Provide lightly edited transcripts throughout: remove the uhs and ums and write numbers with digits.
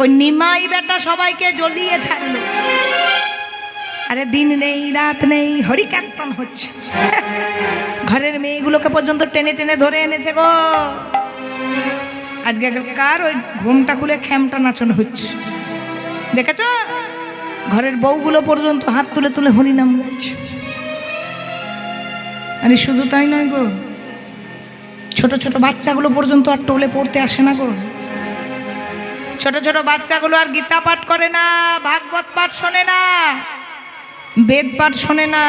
ওই নিমাই বেটা সবাইকে জ্বলিয়ে ছাড়লো। আরে দিন নেই রাত নেই হরিকীর্তন হচ্ছে, ঘরের মেয়েগুলোকে পর্যন্ত টেনে টেনে ধরে এনেছে গো। আজকে কার ওই ঘুমটা খুলে খ্যামটা নাচানো হচ্ছে, দেখেছো? ঘরের বউগুলো পর্যন্ত হাত তুলে তুলে হরিনাম গাইছে। আরে শুধু তাই নয় গো, ছোট ছোট বাচ্চাগুলো পর্যন্ত আর টোলে পড়তে আসে না গো। ছোট ছোট বাচ্চাগুলো আর গীতা পাঠ করে না, ভাগবত পাঠ শোনে না, বেদ পাঠ শোনে না,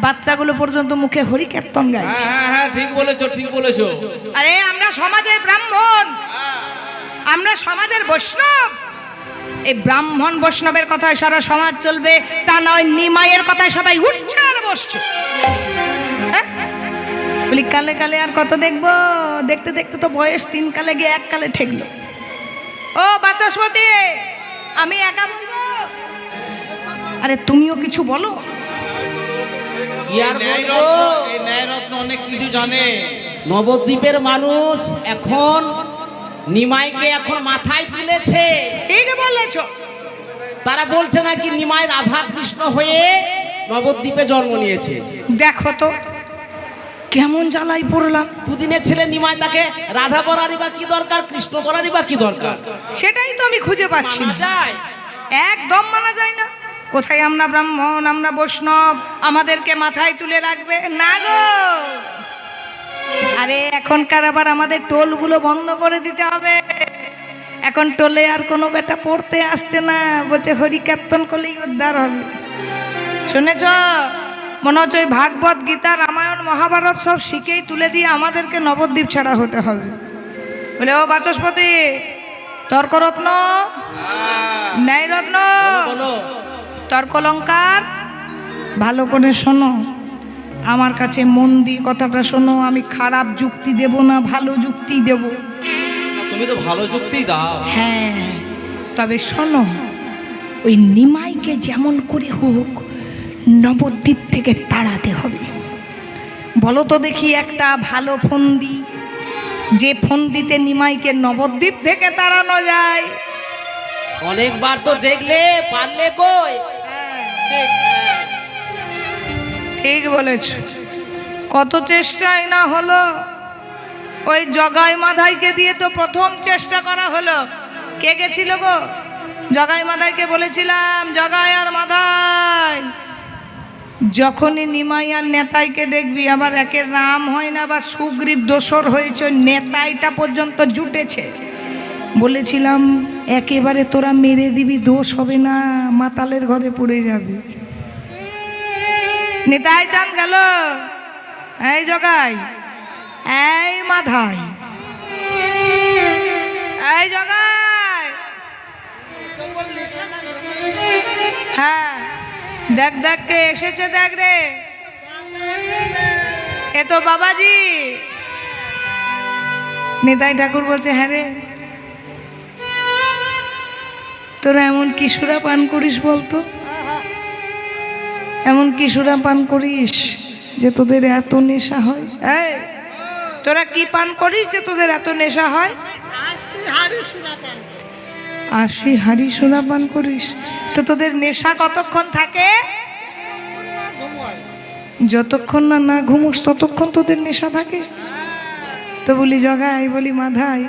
বাচ্চাগুলো পর্যন্ত মুখে হরিকীর্তন গাইছে। হ্যাঁ ঠিক বলেছো, ঠিক বলেছো। আরে আমরা সমাজের ব্রাহ্মণ, আমরা সমাজের বৈষ্ণব। এই ব্রাহ্মণ বৈষ্ণবের কথায় সারা সমাজ চলবে, তা নয় নিমাইয়ের কথায় সবাই উঠছে আর বসছে। বলি কালে কালে আর কত দেখবো, দেখতে দেখতে তো বয়স 3 কালে গিয়ে 1 কালে ঠেকলো। ও বাচস্পতি, আমি একা বলবো? আরে তুমিও কিছু বলো। ন্যায়রত্ন অনেক কিছু জানে। নবদ্বীপের মানুষ এখন নিমাইকে এখন মাথায় তুলেছে। ঠিক বলেছো। তারা বলছে নাকি নিমাই রাধা কৃষ্ণ হয়ে নবদ্বীপে জন্ম নিয়েছে। দেখো তো কেমন জ্বালাই পড়লাম। দুদিনের ছেলে নিমাই, তাকে রাধা বলারই বা কি দরকার, কৃষ্ণ বলারই বা কি দরকার? সেটাই তো আমি খুঁজে পাচ্ছি না, একদম মানা যায় না। কোথায় আমরা ব্রাহ্মণ, আমরা বৈষ্ণব, আমাদেরকে মাথায় তুলে রাখবে না গো। আরে এখনকার আবার আমাদের টোলগুলো বন্ধ করে দিতে হবে। এখন টোলে আর কোনো বেটা পড়তে আসছে না, বলছে হরিকীর্তন করলেই উদ্ধার হবে। শুনেছ? মনে হচ্ছে ওই ভাগবত গীতা রামায়ণ মহাভারত সব শিখেই তুলে দিয়ে আমাদেরকে নবদ্বীপ ছাড়া হতে হবে। বলে ও বাচস্পতি, তর্করত্ন, ন্যায়রত্ন, তর্কলঙ্কার, ভালো করে শোনো, আমার কাছে মন দিয়ে কথাটা শোনো। আমি খারাপ যুক্তি দেব না, ভালো যুক্তি দেব। তুমি তো ভালো যুক্তি দাও। হ্যাঁ, তবে শোনো, ওই নিমাইকে যেমন করে হোক নবদ্বীপ থেকে তাড়াতে হবে। বলো তো দেখি একটা ভালো ফন্দি, যে ফন্দিতে নিমাইকে নবদ্বীপ থেকে তাড়ানো যায়। অনেকবার তো দেখলে, পারলে কই? ঠিক বলেছ, কত চেষ্টাই না হলো। ওই জগাই মাধাইকে দিয়ে তো প্রথম চেষ্টা করা হলো। কে গেছিল গো? জগাই মাধাইকে বলেছিলাম, জগাই আর মাধাই, যখনই নিমাই আর নেতাইকে দেখবি, আবার একের রাম হয় না বা সুগ্রীব দোসর হয়েছে, নেতাইটা পর্যন্ত জুটেছে। বলেছিলাম একেবারে তোরা মেরে দিবি, দোষ হবে না, মাতালের ঘরে পড়ে যাবে। নেতাই চান গেল, এই জগাই, এই মাধাই, এই জগাই, হ্যাঁ দেখ দেখ কে এসেছে, দেখ রে, এ তো বাবাজি। নেতাই ঠাকুর বলছে, হ্যাঁ রে, তোরা এমন কিশোরা পান করিস বলতো, এমন কিশোরা পান করিস যে তোদের এত নেশা হয়? এই তোরা কি পান করিস যে তোদের এত নেশা হয়? 80 হাড়ি সোনা পান করিস। তো তোদের নেশা কতক্ষণ থাকে? যতক্ষণ না না ঘুমোস ততক্ষণ তোদের নেশা থাকে। তো বলি জগাই, বলি মাধাই,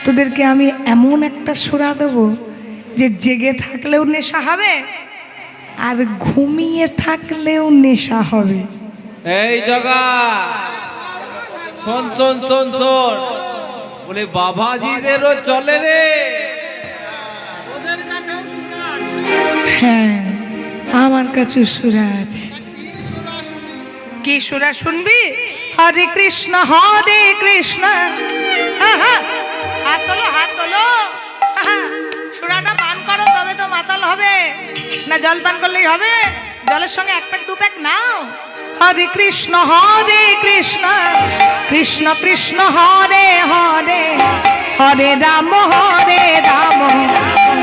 তোদেরকে আমি এমন একটা সুরা দেবো যে জেগে থাকলেও নেশা হবে আর ঘুমিয়ে থাকলেও নেশা হবে। এই জগা, শোন শোন শোন শোন, বলে বাবাজিদেরও চলে রে। হ্যাঁ, আমার কাছে সুরা আছে। কি সুরা শুনবি? হরে কৃষ্ণ হরে কৃষ্ণ, হাত তোলো হাত তোলো, সুরাটা পান করো তবে তো মাতাল হবে না, জল পান করলেই হবে? জলের সঙ্গে 1 প্যাক 2 প্যাক নাও। হরে কৃষ্ণ কৃষ্ণ কৃষ্ণ হরে হরে, হরে রাম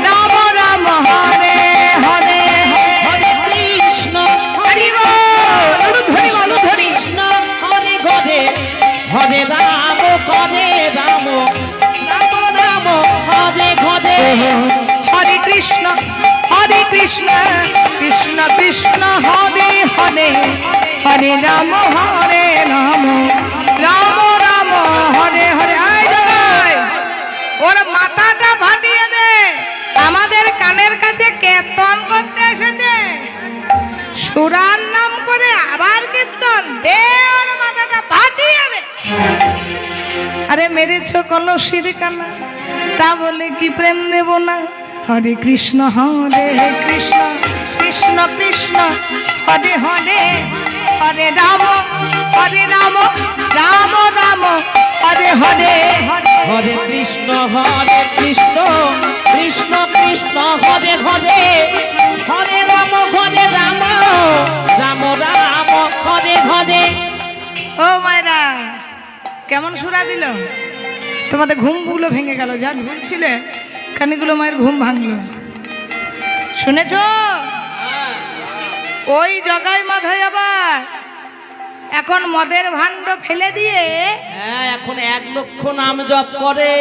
রাম রাম হরে হরে, হরে কৃষ্ণ হরি বল, ধরি বল ধরি, হরে হরে, হরে রাম রাম রাম হরে হরে। কৃষ্ণ কৃষ্ণ কৃষ্ণ হরে হরে হরে রাম রাম রাম হরে হরে। আয় জগাই, ওর মাথাটা ফাটিয়ে দে। আমাদের কানের কাছে কীর্তন করতে এসেছে, সুরার নাম করে আবার কীর্তন দে, ওর মাথাটা ফাটিয়ে দে। আরে মেরেছ কলসির কানা, তা বলে কি প্রেম দেব না? হরে কৃষ্ণ কৃষ্ণ কৃষ্ণ হরে হরে হরে রাম রাম রাম হরে হরে। হরে কৃষ্ণ কৃষ্ণ কৃষ্ণ হরে হরে হরে রাম রাম রাম হরে হরে। ও মায়েরা, কেমন সুরা দিল? তোমাদের ঘুমগুলো ভেঙে গেল, যা ঘুমছিলে খানিগুলো মায়ের ঘুম ভাঙলো। শুনেছ? ওই জগাই মাথায় আবার এখন মদের ভাণ্ড ফেলে দিয়ে হ্যাঁ, এখন 1 লক্ষ নাম জপ করে।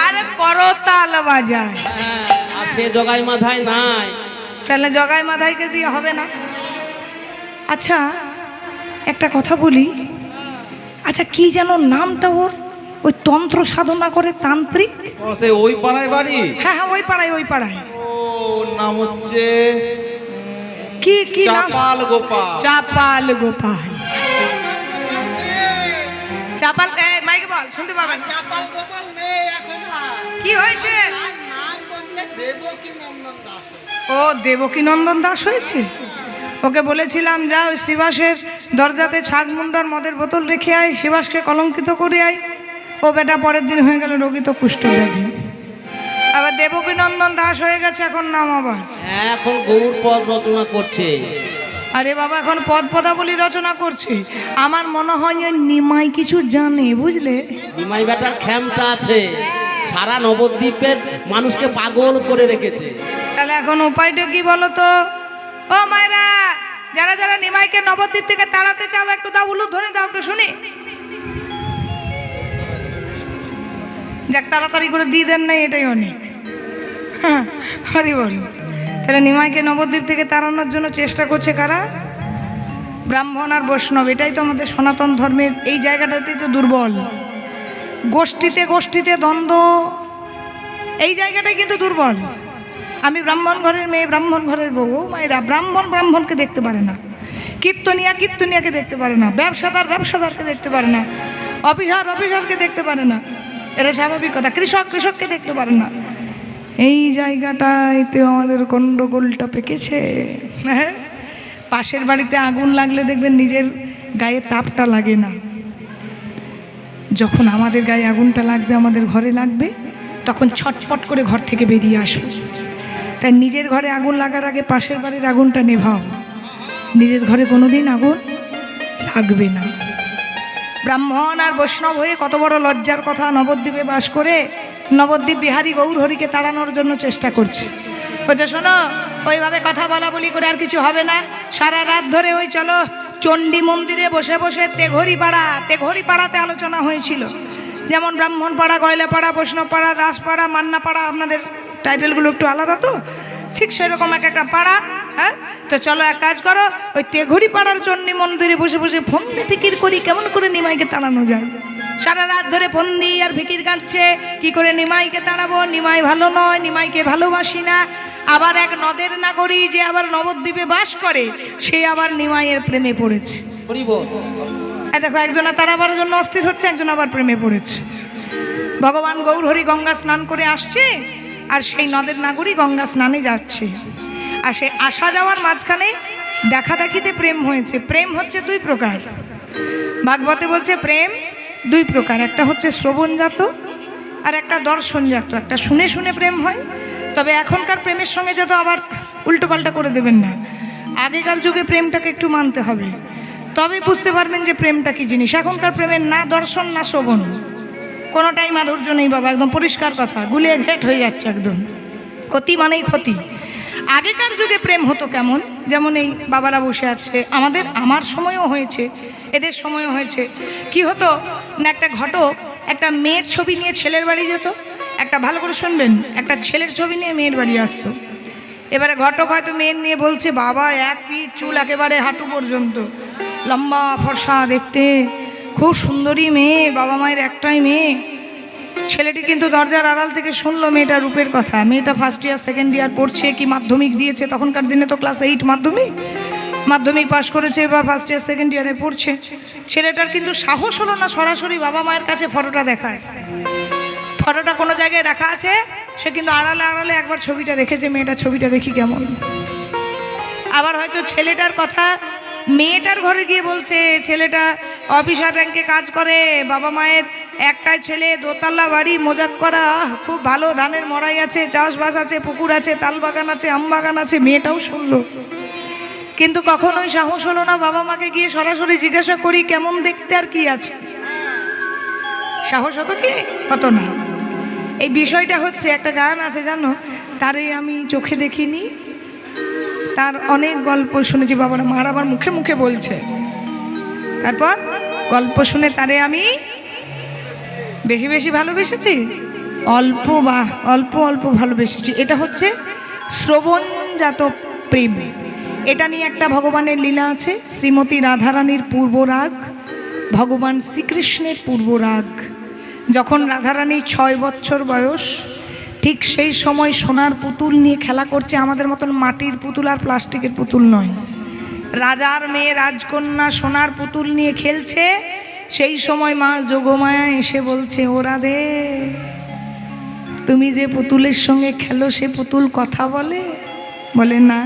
আরে করতাল বাজায়। হ্যাঁ, আর সে জগাই মাথায় নাই। তাহলে জগাই মাথাইকে দিয়ে হবে না। আচ্ছা একটা কথা বলি, আচ্ছা কি যেন নামটা ওর? ওই তন্ত্র সাধনা করে তান্ত্রিক। ও সে ওই পাড়ায় বাড়ি? হ্যাঁ ওই পাড়ায় ওই পাড়ায়। ও নাম হচ্ছে কি কি নাম? চাপাল গোপাল। চাপাল গোপাল। চাপাল মাইকে বল, শুনতে পাবেন। চাপাল গোপাল নেই এখন আর। কি হয়েছে? তার নাম বদলে দেবকী নন্দন দাস হয়েছে। ও দেবকী নন্দন দাস হয়েছে। ওকে বলেছিলাম যা ওই শিবাসের দরজাতে ছাগ মুন্ডার মদের বোতল রেখে আয়, শিবাসকে কলঙ্কিত করে আয়। ও বেটা পরের দিন হয়ে গেল রোগী, তো কুষ্ঠব্যাধি। আবার দেবকী নন্দন দাস হয়ে গেছে এখন নাম আবার। হ্যাঁ, এখন গৌর পদ রচনা করছে। আরে বাবা এখন পদাবলী রচনা করছে। আমার মনে হয় যে নিমাই কিছু জানে, বুঝলে? নিমাই বেটার ক্ষমতা আছে, সারা নবদ্বীপের মানুষকে পাগল করে রেখেছে। তাহলে এখন উপায়টা কি বলো তো? ও মায়েরা, যারা যারা নিমাইকে নবদ্বীপ থেকে তাড়াতে চাও একটু দাও, উলু ধরে দাও একটু শুনি। যাক তাড়াতাড়ি করে দিয়ে দেন নাই, এটাই অনেক। হ্যাঁ হরি বল। তাহলে নিমাইকে নবদ্বীপ থেকে তাড়ানোর জন্য চেষ্টা করছে কারা? ব্রাহ্মণ আর বৈষ্ণব। এটাই তো আমাদের সনাতন ধর্মের এই জায়গাটাতেই তো দুর্বল। গোষ্ঠীতে গোষ্ঠীতে দ্বন্দ্ব, এই জায়গাটাই কিন্তু দুর্বল। আমি ব্রাহ্মণ ঘরের মেয়ে, ব্রাহ্মণ ঘরের বউ। মায়েরা ব্রাহ্মণকে দেখতে পারে না, কীর্তনিয়াকে দেখতে পারে না, ব্যবসাদারকে দেখতে পারে না, অফিসারকে দেখতে পারে না। এটা স্বাভাবিক কথা। কৃষককে দেখতে পারে না। এই জায়গাটাইতে আমাদের গন্ডগোলটা পেকেছে। হ্যাঁ, পাশের বাড়িতে আগুন লাগলে দেখবেন নিজের গায়ে তাপটা লাগে না। যখন আমাদের গায়ে আগুনটা লাগবে, আমাদের ঘরে লাগবে, তখন ছটপট করে ঘর থেকে বেরিয়ে আসবে। তাই নিজের ঘরে আগুন লাগার আগে পাশের বাড়ির আগুনটা নেভাও। নিজের ঘরে কোনোদিন আগুন লাগবে না। ব্রাহ্মণ আর বৈষ্ণব হয়ে কত বড় লজ্জার কথা। নবদ্বীপে বাস করে নবদ্বীপ বিহারী গৌর হরিকে তাড়ানোর জন্য চেষ্টা করছে। বলছে শোনো, ওইভাবে কথা বলা বলি করে আর কিছু হবে না। সারা রাত ধরে ওই চলো চণ্ডী মন্দিরে বসে বসে তেঘরি পাড়াতে আলোচনা হয়েছিল। যেমন ব্রাহ্মণ পাড়া, গয়লা পাড়া, বৈষ্ণব পাড়া, দাস পাড়া, মান্না পাড়া, আপনাদের টাইটেলগুলো একটু আলাদা তো, ঠিক সেরকম একটা পাড়া। হ্যাঁ, তো চলো এক কাজ করো, ওই তেঘরি পাড়ার চণ্ডী মন্দিরে বসে বসে ফন্দি ফিকির করি কেমন করে নিমাইকে তাড়ানো যায়। সারা রাত ধরে ফন্দি আর ফিকির কাটছে কি করে নিমাইকে তাড়াবো। নিমাই ভালো নয়, নিমাইকে ভালোবাসি না। আবার এক নদের নাগরী যে আবার নবদ্বীপে বাস করে, সে আবার নিমাইয়ের প্রেমে পড়েছে। দেখো, একজনা তাড়াবার জন্য অস্থির হচ্ছে, একজন আবার প্রেমে পড়েছে। ভগবান গৌর হরি গঙ্গা স্নান করে আসছে, আর সেই নদের নাগরী গঙ্গা স্নানে যাচ্ছে। আর সেই আসা যাওয়ার মাঝখানে দেখা দেখিতে প্রেম হয়েছে। প্রেম হচ্ছে 2 প্রকার। ভাগবতে বলছে প্রেম 2 প্রকার, একটা হচ্ছে শ্রবণজাত আর একটা দর্শনজাত। একটা শুনে শুনে প্রেম হয়, তবে এখনকার প্রেমের সঙ্গে যত আবার উল্টোপাল্টা করে দেবেন না। আগেকার যুগে প্রেমটাকে একটু মানতে হবে, তবে বুঝতে পারবেন যে প্রেমটা কি জিনিস। এখনকার প্রেমের না দর্শন না শ্রবণ, কোনোটাই মাধুর্য নেই বাবা, একদম পরিষ্কার কথা, গুলিয়ে ঘেট হয়ে যাচ্ছে একদম। ক্ষতি মানেই ক্ষতি। আগেকার যুগে প্রেম হতো কেমন, যেমন এই বাবারা বসে আছে, আমার সময়ও হয়েছে, এদের সময়ও হয়েছে। কি হতো না, একটা ঘটক একটা মেয়ের ছবি নিয়ে ছেলের বাড়ি যেত, একটা ভালো করে শুনবেন, একটা ছেলের ছবি নিয়ে মেয়ের বাড়ি আসতো। এবারে ঘটক হয়তো মেয়ের নিয়ে বলছে, বাবা এক পিঠ চুল একেবারে হাঁটু পর্যন্ত, লম্বা ফর্সা দেখতে, খুব সুন্দরী মেয়ে, বাবা মায়ের একটাই মেয়ে। ছেলেটি কিন্তু দরজার আড়াল থেকে শুনলো মেয়েটা রূপের কথা। মেয়েটা ফার্স্ট ইয়ার সেকেন্ড ইয়ার পড়ছে কি মাধ্যমিক দিয়েছে, তখনকার দিনে তো ক্লাস 8 মাধ্যমিক পাশ করেছে, এবার ফার্স্ট ইয়ার সেকেন্ড ইয়ারে পড়ছে। ছেলেটার কিন্তু সাহস হলো না সরাসরি বাবা মায়ের কাছে ফটোটা দেখায়। ফটোটা কোনো জায়গায় রাখা আছে, সে কিন্তু আড়ালে আড়ালে একবার ছবিটা দেখেছে, মেয়েটার ছবিটা দেখি কেমন। আবার হয়তো ছেলেটার কথা মেয়েটার ঘরে গিয়ে বলছে, ছেলেটা অফিসার র্যাঙ্কে কাজ করে, বাবা মায়ের একটাই ছেলে, দোতলা বাড়ি, মোজাক করা, খুব ভালো ধানের মড়াই আছে, চাষবাস আছে, পুকুর আছে, তাল বাগান আছে, আম বাগান আছে। মেয়েটাও শুনলো, কিন্তু কখনোই সাহস হলো না বাবা মাকে গিয়ে সরাসরি জিজ্ঞাসা করি কেমন দেখতে আর কি আছে। সাহস হতো কি হতো না। এই বিষয়টা হচ্ছে, একটা গান আছে জানো, তারে আমি চোখে দেখিনি, তার অনেক গল্প শুনেছি, বাবারা মারা আবার মুখে মুখে বলছে। তারপর গল্প শুনে তারে আমি বেশি বেশি ভালোবেসেছি, অল্প বা অল্প অল্প ভালোবেসেছি। এটা হচ্ছে শ্রবণজাত প্রেম। এটা নিয়ে একটা ভগবানের লীলা আছে, শ্রীমতী রাধারানীর পূর্বরাগ, ভগবান শ্রীকৃষ্ণের পূর্বরাগ। যখন রাধারানী 6 বছর বয়স, ঠিক সেই সময় সোনার পুতুল নিয়ে খেলা করছে, আমাদের মতন মাটির পুতুল আর প্লাস্টিকের পুতুল নয়। রাজার মেয়ে রাজকন্যা সোনার পুতুল নিয়ে খেলছে। সেই সময় মা যোগমায়া এসে বলছে, ও রাধে, তুমি যে পুতুলের সঙ্গে খেলো সে পুতুল কথা বলে? বলে না।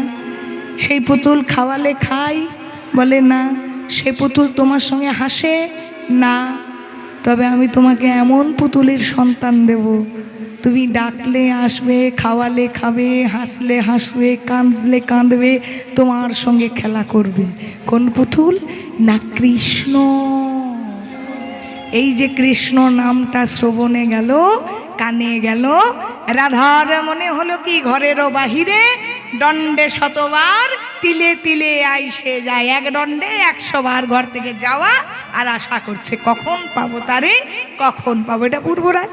সেই পুতুল খাওয়ালে খাই? বলে না। সে পুতুল তোমার সঙ্গে হাসে? না। তবে আমি তোমাকে এমন পুতুলের সন্তান দেব, তুমি ডাকলে আসবে, খাওয়ালে খাবে, হাসলে হাসবে, কাঁদলে কাঁদবে, তোমার সঙ্গে খেলা করবে। কোন পুতুল? না কৃষ্ণ। এই যে কৃষ্ণ নামটা শ্রবণে গেল, কানে গেল, রাধার মনে হলো কি ঘরেরও বাহিরে দণ্ডে শতবার, তিলে তিলে আইসে যায়। এক দণ্ডে 100 বার ঘর থেকে যাওয়া আর আশা করছে কখন পাবো তারে, কখন পাবো। এটা পূর্বরাগ।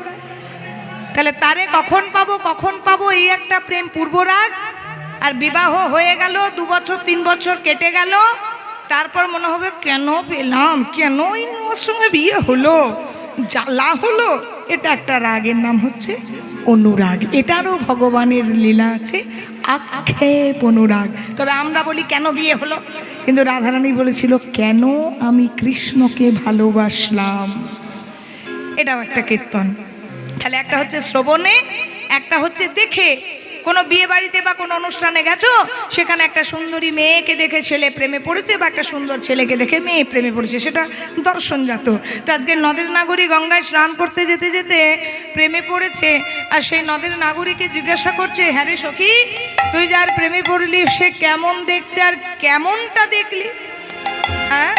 তাহলে তারে কখন পাবো কখন পাবো, এই একটা প্রেম পূর্বরাগ। আর বিবাহ হয়ে গেল, 2 বছর 3 বছর কেটে গেল, তারপর মনে হবে কেন পেলাম, কেন ওর সঙ্গে বিয়ে হলো, জ্বালা হলো। এটা একটা রাগের নাম হচ্ছে অনুরাগ। এটারও ভগবানের লীলা আছে, আক্ষেপ অনুরাগ। তবে আমরা বলি কেন বিয়ে হলো, কিন্তু রাধারানী বলেছিল কেন আমি কৃষ্ণকে ভালোবাসলাম। এটাও একটা কীর্তন। তাহলে একটা হচ্ছে শ্রবণে, একটা হচ্ছে দেখে। কোনো বিয়ে বাড়িতে বা কোনো অনুষ্ঠানে গেছো, সেখানে একটা সুন্দরী মেয়েকে দেখে ছেলে প্রেমে পড়েছে, বা একটা সুন্দর ছেলেকে দেখে মেয়ে প্রেমে পড়েছে, সেটা দর্শনজাত। তো আজকে নদের নাগরী গঙ্গায় স্নান করতে যেতে যেতে প্রেমে পড়েছে, আর সেই নদের নাগরীকে জিজ্ঞাসা করছে, হ্যাঁ রে সখী, তুই যার প্রেমে পড়লি সে কেমন দেখতে, আর কেমনটা দেখলি? হ্যাঁ,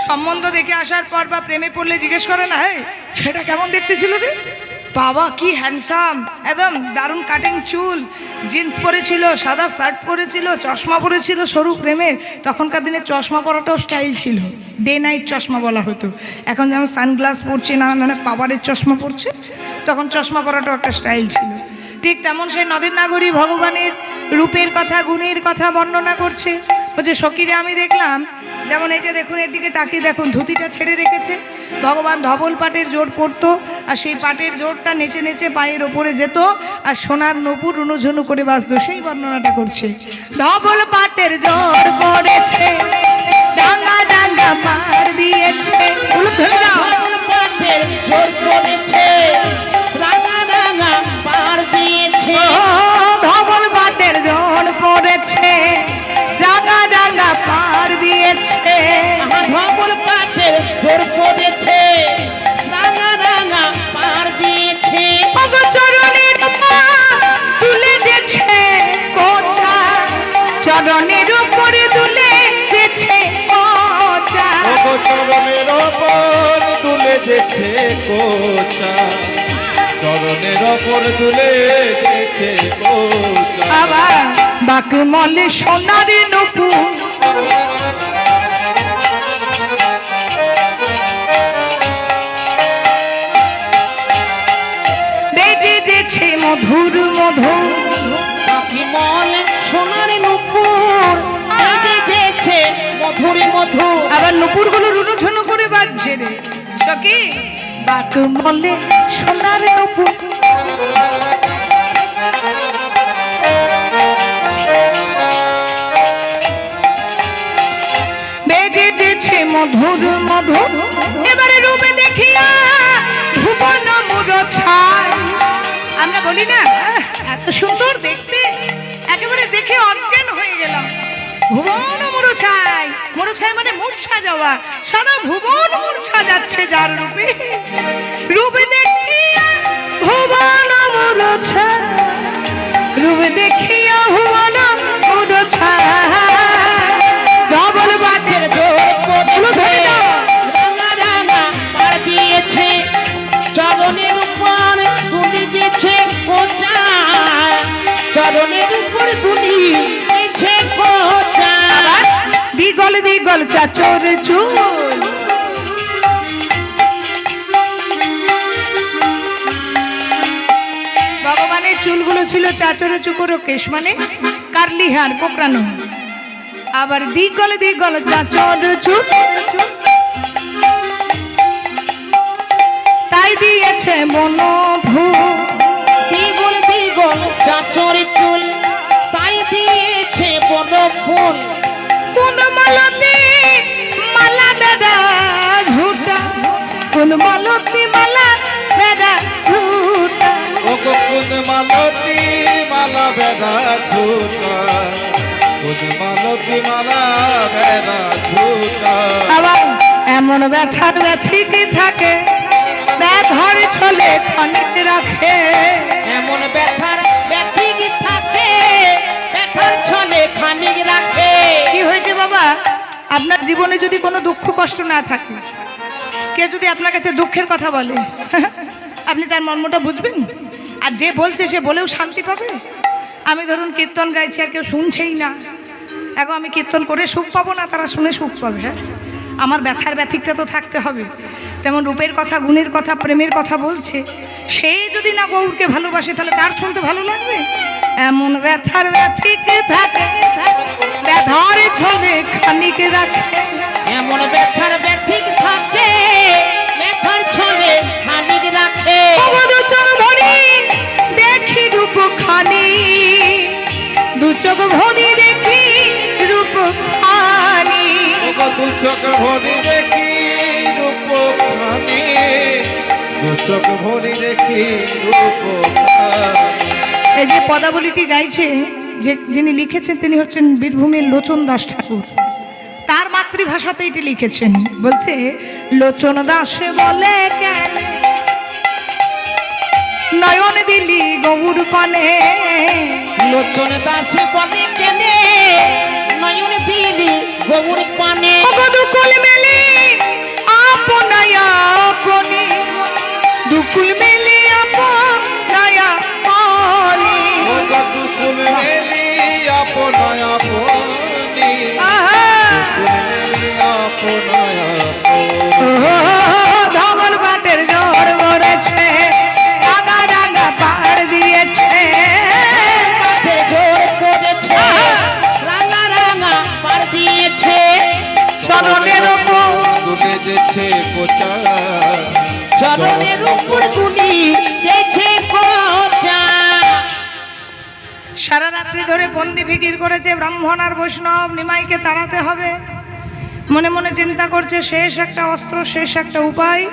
সম্বন্ধ দেখে আসার পর বা প্রেমে পড়লে জিজ্ঞেস করে না, হ্যাঁ সেটা কেমন দেখতে ছিল রে, বাবা কি হ্যান্ডসাম, একদম দারুণ কাটিং চুল, জিন্স পরেছিল, সাদা শার্ট পরেছিল, চশমা পরেছিল সরু প্রেমের। তখনকার দিনে চশমা পরাটাও স্টাইল ছিল, ডে নাইট চশমা বলা হতো। এখন যেমন সানগ্লাস পরছে, নানান ধরনের পাওয়ারের চশমা পরছে, তখন চশমা পরাটাও একটা স্টাইল ছিল। ঠিক তেমন সেই নদের নাগরী ভগবানের রূপের কথা, গুণের কথা বর্ণনা করছে। বলছে সখীরে আমি দেখলাম, যেমন এই যে দেখুন, এর দিকে তাকিয়ে দেখুন, ধুতিটা ছেড়ে রেখেছে। ভগবান ধবল পাটের জোর পরতো, আর সেই পাটের জোরটা নেচে নেচে পায়ের ওপরে যেত, আর সোনার নপুর রুনুঝুনু করে বাজতো। সেই বর্ণনাটা করছে। ধবল পাটের জোর পড়েছে, ডাঙ্গা ডাঙ্গা পার দিয়েছে, ধবল পাটের জোর পড়েছে, রাঙা রাঙা পার দিয়েছে। ধবল পাটের জোর পড়েছে, রাঙা রাঙা পার দিয়েছে। ধবল পাটের জোর পড়েছে, রাঙা রাঙা পার দিয়েছে। চরণের পা তুলে যেছে কোচা, চরণের উপরে তুলে যেছে কোচা, চরণের ওপর তুলে যেছে কোচা, চরণের ওপর তুলে যেছে কোচা। আবার বাকমলে সোনার নপুর, আবার নুপুরগুলো রুনু ঝুনু করে বাজছে রে। তো কি বাক বলে সোনার নুপুর, বেজে যেছে মধুর মধুর, এবারে রূপে দেখিয়া ভুবন মুরছায়। আমরা বলি না এত সুন্দর দেখতে, একেবারে দেখে অজ্ঞান হয়ে গেলাম। ভুবন মুরছায়, মুরছায় মানে মূর্ছা যাওয়া, সারা ভুবন মূর্ছা যাচ্ছে যার রূপে। রূপে দেখিয়া ভুবন মুরছায়, রূপে দেখিয়া ভুবন মুরছায়। ডবল বাটের দিয়েছে চরণের উপর তুলি দিয়েছে কোথায়, চরণের উপর তুলি দিয়েছে কোথায়। দিগল দিগল চাচর চুল, ভগবানের চুলগুলো ছিল চাচর চুকরো কেশ, মানে কার্লি হেয়ার, কোকড়ানো। আবার দিগল দিগল চাচর চুল, তাই দিয়েছে বনভূ। দ্বিগুণ দ্বিগুণ চাচর চুল, তাই দিয়েছে বন ফুল। কোন মালতী মালা বেড়া ঝুটা, কোন মালতী মালা বেড়া ঝুটা। ও গো কোন মালতী মালা বেড়া ঝুটা, কোন মালতী মালা বেড়া ঝুটা। আবার এমন ব্যথার ব্যথিকে থাকে, ব্যথার ছলে খানিক রাখে। এমন ব্যথার ব্যথিক থাকে, ব্যথার ছলে খানিক রাখে। কি হয়েছে বাবা, আপনার জীবনে যদি কোনো দুঃখ কষ্ট না থাকে, কেউ যদি আপনার কাছে দুঃখের কথা বলে, আপনি তার মর্মটা বুঝবেন? আর যে বলছে সে বলেও শান্তি পাবে? আমি ধরুন কীর্তন গাইছি আর কেউ শুনছেই না, এখন আমি কীর্তন করে সুখ পাবো না, তারা শুনে সুখ পাবে। হ্যাঁ, আমার ব্যথার ব্যথিকটা তো থাকতে হবে। তেমন রূপের কথা, গুণের কথা, প্রেমের কথা বলছে, সে যদি না গৌরকে ভালোবাসে তাহলে তার শুনতে ভালো লাগবে? এমন ব্যথার ব্যথিকে থাকে, ব্যথার ছলে খানিক রাখে। এমন ব্যথার ব্যথিক থাকে, ব্যথার ছলে খানিক রাখে। চোখ ভরি দেখি রূপ খানি, দু চোখ ভরি দেখি রূপ খানি। ও গো দু চোখ ভরি দেখি রূপ খানি, দু চোখ ভরি দেখি রূপ খানি। এই যে পদাবলীটি গাইছে, যে যিনি লিখেছেন তিনি হচ্ছেন বীরভূমের লোচন দাস ঠাকুর। তার মাতৃভাষাতে এটি লিখেছেন। বলছে লোচন দাসে বলে কেন নয়ন দিলি গৌর পানে, লোচন দাসে বলে কেনে নয়ন দিলি গৌর পানে। দুকুল মেলি আপনায়া আপনি, দুকুল মেলি আপনায়া আপনি। ও গো দুকুল মেলি আপনা আপনি, দুকুল মেলি আপনা আপনি। ধমল বাটের জোর গড়েছে, রাঙা রাঙা পাড় দিয়েছে। মাঠে জোর করেছে, রাঙা রাঙা পার দিয়েছে। চরণের উপর তুলে যেছে কোচা, চরণের উপর তুলি দেখে কোচা। সারা রাত্রি ধরে বন্দি ফিকির করেছে, ব্রাহ্মণ আর বৈষ্ণব নিমাইকে তাড়াতে হবে। মনে মনে চিন্তা করছে শেষ একটা অস্ত্র, শেষ একটা উপায়।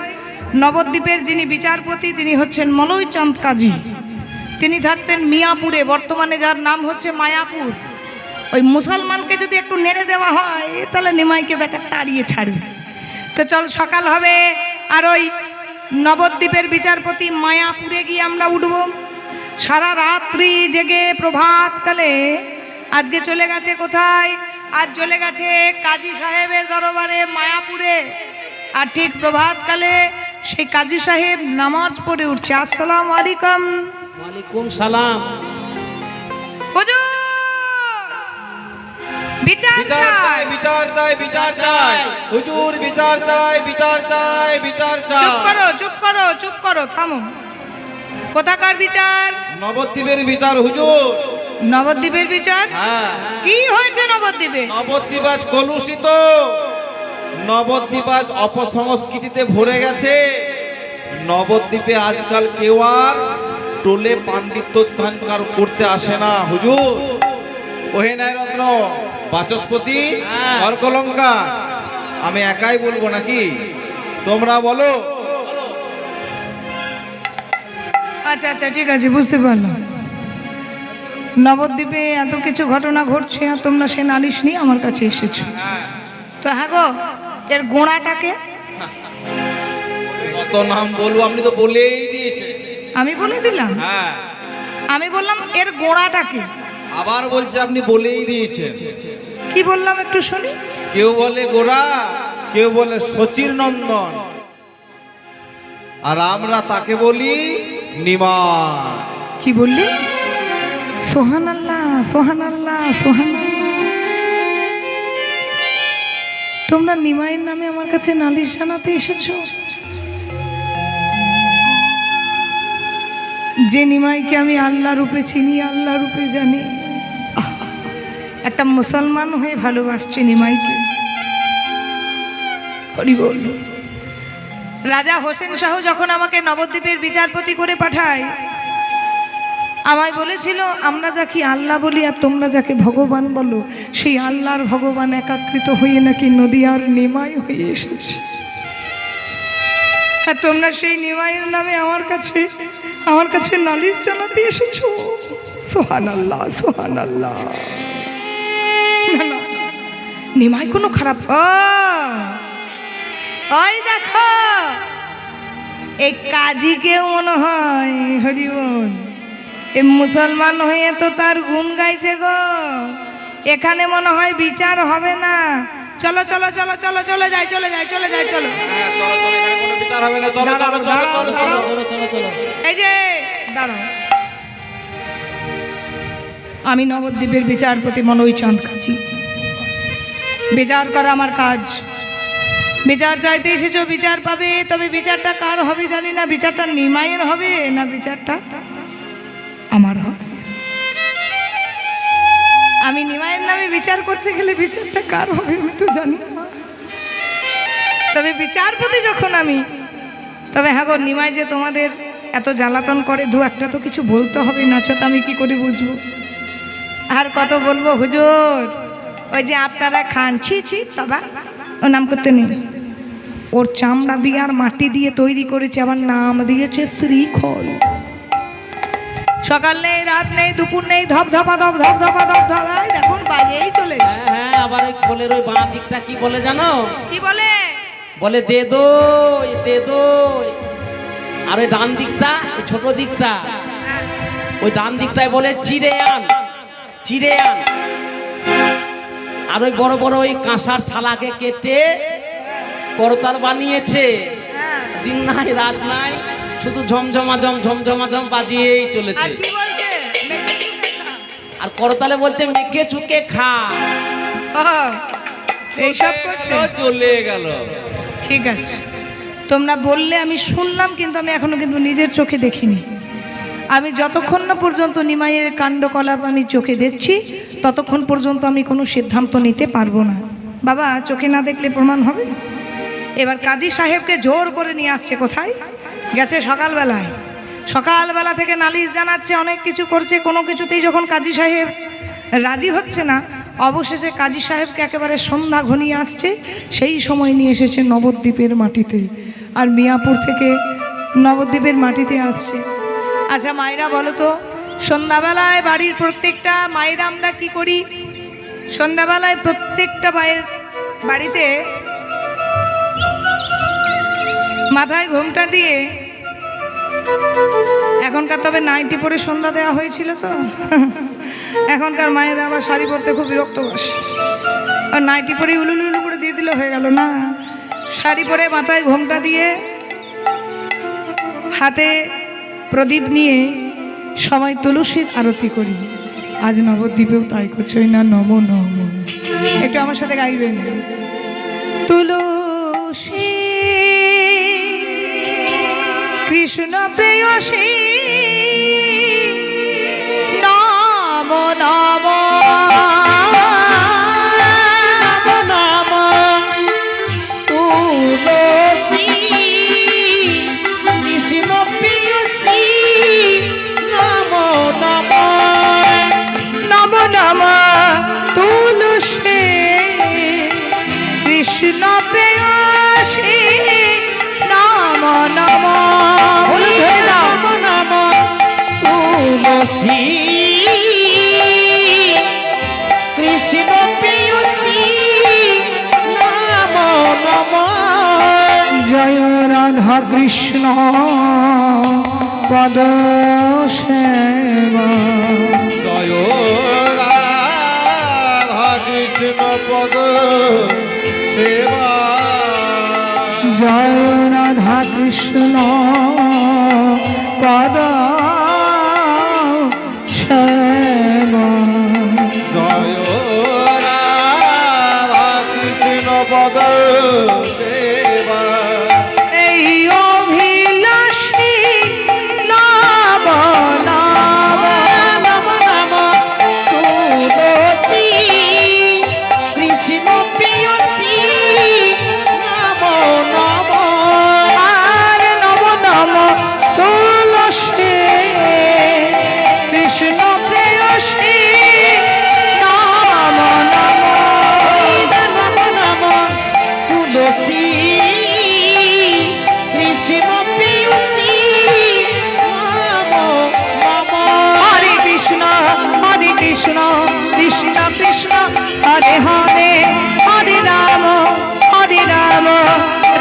নবদ্বীপের যিনি বিচারপতি তিনি হচ্ছেন মলয় চাঁদ কাজী। তিনি থাকতেন মিয়াপুরে, বর্তমানে যার নাম হচ্ছে মায়াপুর। ওই মুসলমানকে যদি একটু নেড়ে দেওয়া হয় তাহলে নিমাইকে বেটা তাড়িয়ে ছাড়বে। তো চল সকাল হবে, আর ওই নবদ্বীপের বিচারপতি মায়াপুরে গিয়ে আমরা উঠব। সারা রাত্রি জেগে প্রভাতকালে আজকে চলে গেছে কোথায়? আজ চলে গেছে কাজী সাহেবের দরবারে মায়াপুরে। আর ঠিক প্রভাতকালে সেই কাজী সাহেব নামাজ পড়ে উঠছে। আসসালামু আলাইকুম। ওয়ালাইকুম সালাম। হুজুর বিচার বিচার চাই, বিচার চাই, বিচার চাই, হুজুর বিচার চাই, বিচার চাই, বিচার চাই। চুপ করো, চুপ করো, চুপ করো, থামো। কোথাকার বিচার? নবদ্বীপের বিচার হুজুর। নবদ্বীপের বিচার? হ্যাঁ, কি হয়েছে নবদ্বীপে? নবদ্বীপ আজ কলুষিত। নবদ্বীপ আজ অপসংস্কৃতিতে ভরে গেছে। নবদ্বীপে আজকাল কেউ আর টোলে পাণ্ডিত্য ধ্যান করতে আসে না। হুজুর, ওহে নায়রত্ন, বাচস্পতি, অর্কলঙ্কা, আমি একাই বলবো নাকি? তোমরা বলো। আচ্ছা আচ্ছা, ঠিক আছে, বুঝতে পারলাম। নবদ্বীপে এত কিছু ঘটনা ঘটছে আর তোমরা সে নালিশ নিয়ে আমার কাছে এসেছো। তো হ্যাঁ গো, এর গোড়াটাকে কত নাম বলবো, আপনি তো বলেই দিয়েছে। আমি বলে দিলাম? হ্যাঁ, আমি বললাম এর গোড়াটাকে। আবার বলছে আপনি বলেই দিয়েছেন। কি বললাম একটু শুনি। কেউ বলে গোরা, কেউ বলে শচীর নন্দন, আর আমরা তাকে বলি নিমা। কি বললি? সোহান আল্লাহ, সোহান আল্লাহ, সোহান আল্লাহ। তোমরা নিমাইয়ের নামে আমার কাছে নালিশ জানাতে এসেছো? যে নিমাইকে আমি আল্লাহ রূপে চিনি, আল্লাহ রূপে জানি, একটা মুসলমান হয়ে ভালোবাসছে নিমাইকে। হরি বল। রাজা হোসেন শাহ যখন আমাকে নবদ্বীপের বিচারপতি করে পাঠায়, আমায় বলেছিল আমরা যাকে আল্লাহ বলি আর তোমরা যাকে ভগবান বলো, সেই আল্লাহর ভগবান একাকৃত হয়ে নাকি নদিয়ার নিমাই হয়ে এসেছে। আর তোমরা সেই নিমাইয়ের নামে আমার কাছে নালিশ জানাতে এসেছো। সোহান আল্লাহ, সোহান আল্লাহ। না না, নিমাই কোনো খারাপ। ওই দেখো, এই কাজীকেও মনে হয় হরিবল এ মুসলমান হয়ে তো তার গুণ গাইছে গো। এখানে মনে হয় বিচার হবে না। চলো চলো চলো চলো, চলে যাই, চলে যাই, চলে যাই, চলো। এই যে দাঁড়াও, আমি নবদ্বীপের বিচারপতি মনোই চাঁদ কাজী। বিচার করা আমার কাজ। বিচার চাইতে এসেছো, বিচার পাবে। তবে বিচারটা কার হবে জানি না। বিচারটা নিমাইয়ের হবে না বিচারটা আমার হবে? আমি নিমাইয়ের নামে বিচার করতে গেলে বিচারটা কার হবে আমি তো জানি না। তবে বিচারপতি যখন আমি, তবে হ্যাঁ গো, নিমাই যে তোমাদের এত জ্বালাতন করে দু একটা তো কিছু বলতে হবে, নাচত আমি কি করে বুঝবো? আর কত বলবো হুজুর? ওই যে আপনারা খান, ছি ছি বাবা, ও নাম করতে নেই। ওর চামড়া দিয়ে আর মাটি দিয়ে তৈরি করেছে, আমার নাম দিয়েছে শ্রীখল। সকাল নেই, রাত নেই, দুপুর নেই, ধপ ধপা ধপ, ধপ ধপা ধপ ধপ, দেখুন বাজেই চলেছে। হ্যাঁ, আবার ওই খোলের ওই বাঁ দিকটা কি বলে জানো? কি বলে? বলে দে দই, দে দই। আর ওই ডান দিকটা, ওই ছোট দিকটা, ওই ডান দিকটায় বলে চিড়ে আন, চিড়ে আন। আর ওই বড় বড় ওই কাঁসার থালাকে কেটে করতাল বানিয়েছে। দিন নাই রাত নাই, শুধু ঝমঝমাঝম ঝমঝমাঝম বাজিয়েই চলেছে। আর কি বলছে? আর করতালে বলছে মেখে চুকে খা। এইসব করছে। চলে গেল। ঠিক আছে, তোমরা বললে আমি শুনলাম, কিন্তু আমি এখনো কিন্তু নিজের চোখে দেখিনি। আমি যতক্ষণ না পর্যন্ত নিমাইয়ের কাণ্ডকলাপ আমি চোখে দেখছি, ততক্ষণ পর্যন্ত আমি কোনো সিদ্ধান্ত নিতে পারবো না। বাবা, চোখে না দেখলে প্রমাণ হবে? এবার কাজী সাহেবকে জোর করে নিয়ে আসছে। কোথায় গেছে? সকালবেলায়। সকালবেলা থেকে নালিশ জানাচ্ছে, অনেক কিছু করছে, কোনো কিছুতেই যখন কাজী সাহেব রাজি হচ্ছে না, অবশেষে কাজী সাহেবকে একেবারে সন্ধ্যা ঘনিয়ে আসছে, সেই সময় নিয়ে এসেছে নবদ্বীপের মাটিতে। আর মিয়াপুর থেকে নবদ্বীপের মাটিতে আসছে। আচ্ছা মায়েরা বলো তো, সন্ধ্যাবেলায় বাড়ির প্রত্যেকটা মায়েরা আমরা কি করি? সন্ধ্যাবেলায় প্রত্যেকটা মায়ের বাড়িতে মাথায় ঘোমটা দিয়ে, এখনকার তবে নাইটি পরে সন্ধ্যা দেওয়া হয়েছিল তো, এখনকার মায়েরা আবার শাড়ি পরতে খুব বিরক্ত বসে, আর নাইটি পরে উলুলু করে দিয়ে দিলে হয়ে গেল না। শাড়ি পরে মাথায় ঘোমটা দিয়ে হাতে প্রদীপ নিয়ে সবাই তুলসীর আরতি করি। আজ নবদ্বীপেও তাই করছে না? নম নম। একটু আমার সাথে গাইবেন। তুলসী কৃষ্ণ প্রেয়সী নম নম, তুলসী কৃষ্ণ প্রেয়সী নাম নম জয় রাধা কৃষ্ণ পদ সেবা জয় রাধা কৃষ্ণ পদ সেবা জয় রাধা কৃষ্ণ পদ সেবা জয় রাধা কৃষ্ণ পদ সেবা এই অভিলাষী নব নব নম নম তুলসী কৃষ্ণ প্রেয়সী নাম নম আর নব নম তুলসী কৃষ্ণ প্রেয়সী নম নম নম নম তুলসী কৃষ্ণ প্রেয়সী নাম নম হরে কৃষ্ণ কৃষ্ণ কৃষ্ণ হরে হরে হরে রাম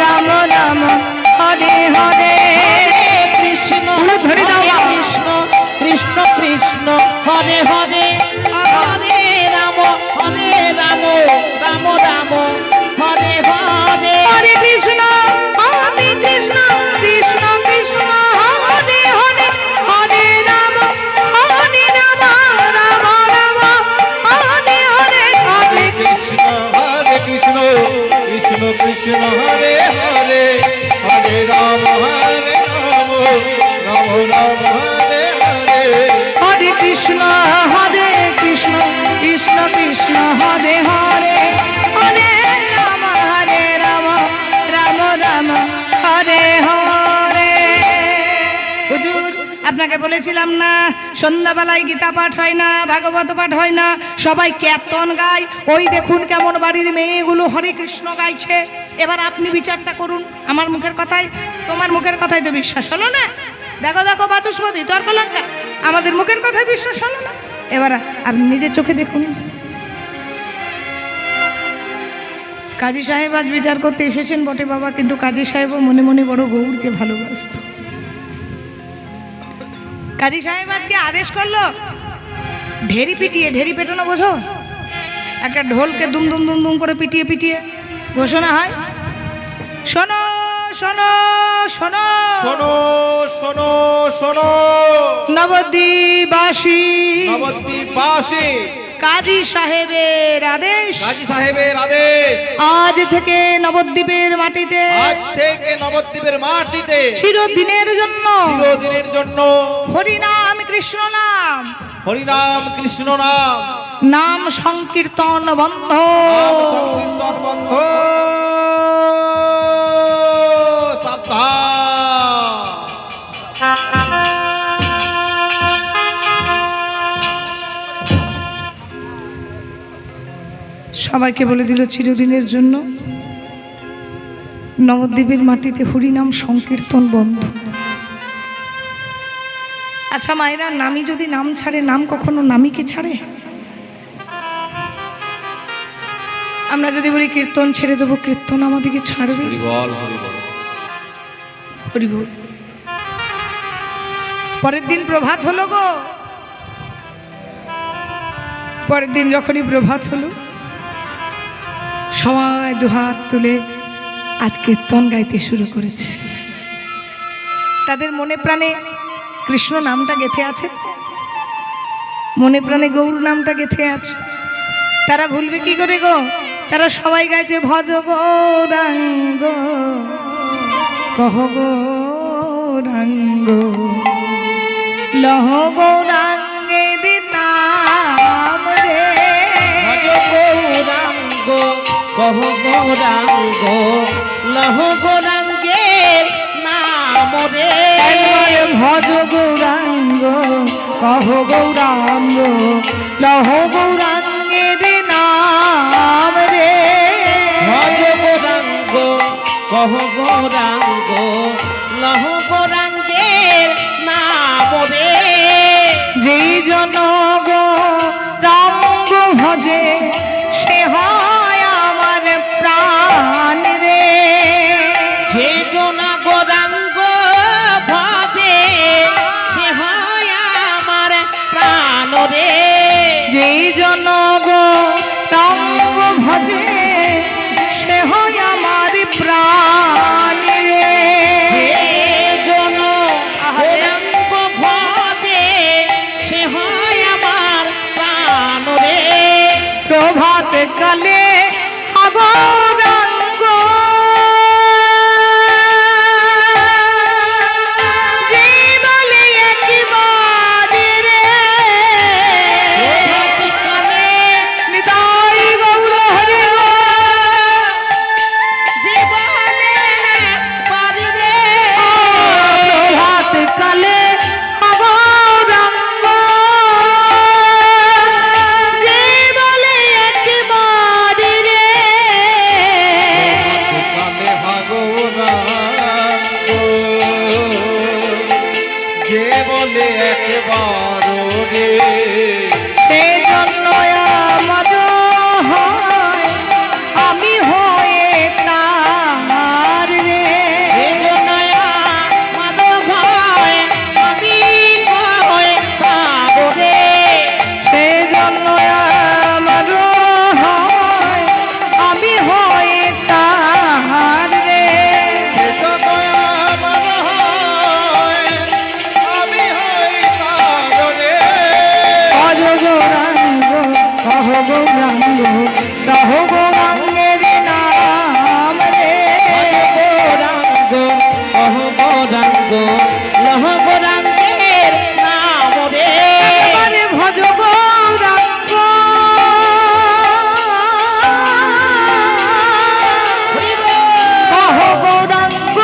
রাম রাম হরে হরে কৃষ্ণ ধরে দাও মা। কৃষ্ণ কৃষ্ণ কৃষ্ণ হরে হরে হরে রাম রাম রাম হরে হরে হরে কৃষ্ণ কৃষ্ণ কৃষ্ণ হরে হরে হরে রাম রাম রাম হরে হরে হরে কৃষ্ণ হরে কৃষ্ণ কৃষ্ণ কৃষ্ণ হরে হরে হরে রাম রাম রাম হরে হরে হরে কৃষ্ণ কৃষ্ণ কৃষ্ণ হরে হরে হরে রাম রাম রাম হরে হরে হুজুর আপনাকে বলেছিলাম না সন্ধ্যাবেলায় গীতা পাঠ হয় না, ভাগবত পাঠ হয় না, সবাই কীর্তন গায়। ওই দেখুন কেমন বাড়ির মেয়েগুলো হরে কৃষ্ণ গাইছে। এবার আপনি বিচারটা করুন। আমার মুখের কথায়, তোমার মুখের কথায় তো বিশ্বাস হলো না। দেখো দেখো বাচস্পতি তর্ক লঙ্কা, আমাদের মুখের কথায় বিশ্বাস হলো না। এবার আপনি নিজের চোখে দেখুন। কাজী সাহেব আজ বিচার করতে এসেছেন বটে বাবা, কিন্তু কাজী সাহেবও মনে মনে বড় গৌরকে ভালোবাসত। কাজী সাহেব আজকে আদেশ করলো ঢেরি পিটিয়ে, ঢেরি পেটানো বোঝো, একটা ঢোলকে দুম দুম দুম দুম করে পিটিয়ে পিটিয়ে ঘোষণা হয়, শোনো শোনো শোনো শোনো শোনো শোনো নবদ্বীপবাসী, নবদ্বীপবাসী, কাজী সাহেবের আদেশ, কাজী সাহেবের আদেশ, আজ থেকে নবদ্বীপের মাটিতে, আজ থেকে নবদ্বীপের মাটিতে চিরদিনের জন্য, চিরদিনের জন্য হরিনাম কৃষ্ণ নাম, হরিনাম কৃষ্ণ নাম, নাম সংকীর্তন বন্ধ। নাম সংকীর্তন বন্ধ। সাবধান। সবাইকে বলে দিল চিরদিনের জন্য নবদ্বীপের মাটিতে হরিনাম সংকীর্তন বন্ধ। আচ্ছা মায়েরা, নামি যদি নাম ছাড়ে, নাম কখনো নামীকে ছাড়ে? আমরা যদি বলি কীর্তন ছেড়ে দেবো, কীর্তন আমাদেরকে ছাড়বে? হরি বল। পরের দিন প্রভাত হলো গো, পরের দিন যখনই প্রভাত হলো, সবাই দুহাত তুলে আজ কীর্তন গাইতে শুরু করেছে। তাদের মনে প্রাণে কৃষ্ণ নামটা গেঁথে আছে, মনে প্রাণে গৌর নামটা গেঁথে আছে। তারা ভুলবে কি করে গো? তারা সবাই গাইছে ভজ গৌরাঙ্গ, কহ গৌরাঙ্গ, লহ গৌরাঙ্গের নাম রে, ভজ গৌরাঙ্গ কহ গৌরাঙ্গ, লহ গৌরাঙ্গের নাম রে। একবার ভজ গৌরাঙ্গ, কহ গৌরাঙ্গ, লহ গৌরাঙ্গের নাম রে, ভজ গৌরাঙ্গ কহ গৌরাঙ্গ, লহ গৌরাঙ্গের নাম রে। যেই জন গো রঙ্গ ভজে সে হয় আমার প্রাণ রে। যে জনা গৌরাঙ্গ ভজে সে হয় আমার প্রাণ রে। যেই জন গো রঙ্গ ভজে সে হয় আমার প্রাণ রে। যে জন গৌরাঙ্গ ভজে সে হয় আমার প্রাণ রে। প্রভাত কালে গৌরাঙ্গ যে বলে একবার রে প্রভাতকালে নিতাই গৌর হরি জীবনে পারি রে। প্রভাত কালে গৌরাঙ্গ যে বলে একবার রে কালে ভাগরাঙ্গ যে বলে একবার রে। সেই জন্য আমার হয় আমি হয়ে তার রে। এই জন্যয়া মাধব হয় আমি হয়ে পাবো রে। সেই জন্য আমার হয় আমি হয়ে তার রে। সেজন্য আমার হয় আমি হই তার রে। অজ গৌরাঙ্গ কহ গৌরাঙ্গ কহ গৌরাঙ্গের নাম রে। গৌরাঙ্গ অহ গৌরাঙ্গ লহ গৌরাঙ্গের নাম রে। এবারে ভজ গৌরাঙ্গ হরি বল। কহ গৌরাঙ্গ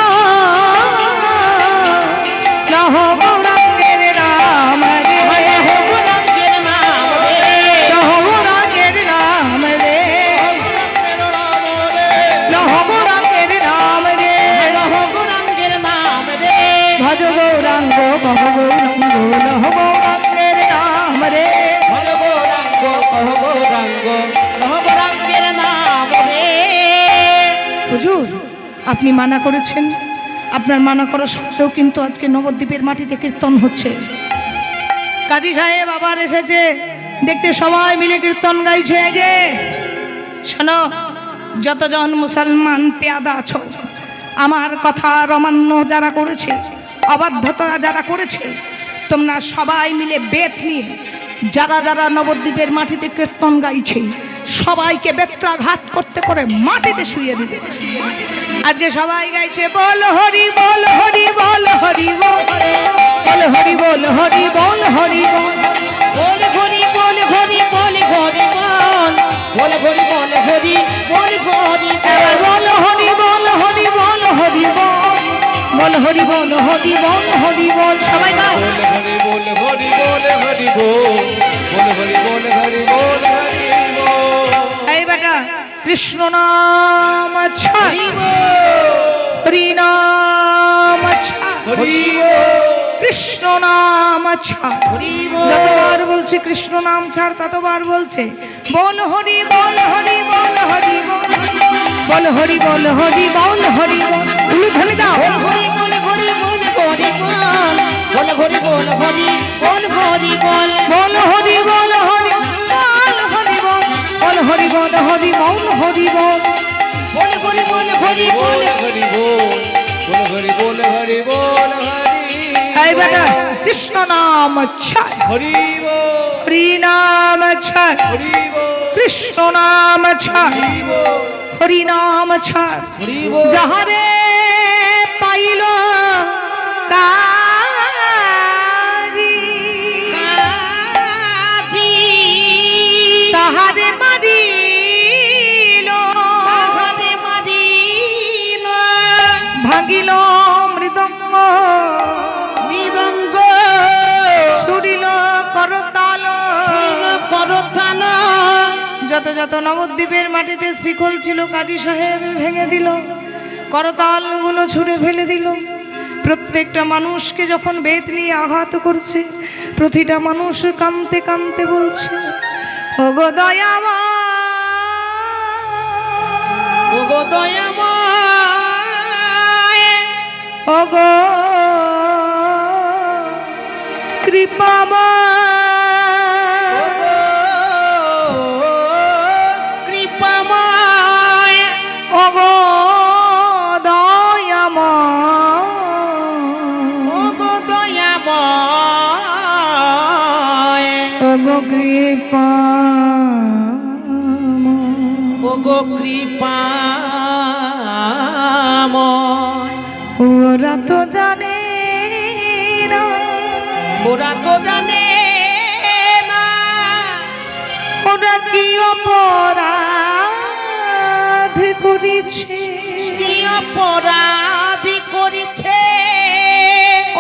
লহ গৌরাঙ্গের নাম রে। লহ গৌরাঙ্গের নাম রে। লহ গৌরাঙ্গের নাম রে। লহ গৌরাঙ্গের নাম রে। লহ গৌরাঙ্গের নাম রে। ভজ গৌরাঙ্গ কহ গৌরাঙ্গ লহ গৌরাঙ্গের নাম রে। হর গৌরাঙ্গ কহ গৌরাঙ্গ লহ গৌরাঙ্গের নাম রে। হুজুর আপনি মানা করেছেন, আপনার মানা করা সত্ত্বেও কিন্তু আজকে নবদ্বীপের মাটিতে কীর্তন হচ্ছে। কাজী সাহেব আবার এসেছে, দেখতে সবাই মিলে কীর্তন গাইছে। এই যে শোনো, যতজন মুসলমান পেয়াদা আছো, আমার কথা অমান্য যারা করেছে, অবাধ্যতা যারা করেছে, তোমরা সবাই মিলে বেত নিয়ে যারা যারা নবদ্বীপের মাটিতে কীর্তন গাইছে সবাইকে বেত্রাঘাত করতে করে মাটিতে শুয়ে দিবে। আজকে সবাই গাইছে বল হরি বল হরি বল হরি বল বল হরি বল হরি বল হরি বল। বল হরি বল হরি বল হরি বল। বল হরি বল হরি বল হরি এবার বল হরি বল হরি বল হরি বল বল হরি বল হরি বল হরি বল। সবাই গাও। বল হরি বল হরি বল হরি বল বল হরি বল হরি বল হরি বল। এই বেটা কৃষ্ণ নাম ছাড়, হরি বল। হরি নাম ছাড়, হরি বল কৃষ্ণ নাম ছাড়। হরি বল। যতবার বলছে কৃষ্ণ নাম ছাড় ততবার বলছে বল হরি বল হরি বল হরি বল বল হরি বল হরি বল হরি বল। উলুধ্বনি দাও। বল হরি বল হরি বল হরি বল। বল হরি বল হরি বল হরি বল। বল হরি বল হরি বল হরি বল বল হরি বল হরি বল হরি বল। বল হরি বল হরি বল। হরি বল বল হরি বল হরি বল হরি। এই বেটা কৃষ্ণ নাম ছাড়, হরি বল হরি নাম ছাড়, হরি বল কৃষ্ণ নাম ছাড়, হরি বল হরি নাম ছাড়। হরি বল। যাহারে পাইল কাজি কাজী তাহারে মারিল তাহারে মারিল ভাঙিল মৃদঙ্গ মৃদঙ্গ ছুড়িল করতাল। ছুড়িল করতাল। যত যত নবদ্বীপের মাটিতে শিকল ছিল কাজী সাহেব ভেঙে দিল, করতালগুলো ছুঁড়ে ফেলে দিল। প্রত্যেকটা মানুষকে যখন বেদ নিয়ে আঘাত করছে, প্রতিটা মানুষ কাঁদতে কাঁদতে বলছে, ওগো দয়াময়, ওগো দয়াময়, ওগো কৃপাময়, ওগো কৃপাময়, ওগো দয়াময়, ওগো দয়াময়, ওগো কৃপাময়, ওগো কৃপাময়। ওরা তো জানে না, ওরা তো জানে না, ওরা কি অপরাধ করেছে, কি অপরাধী করেছে,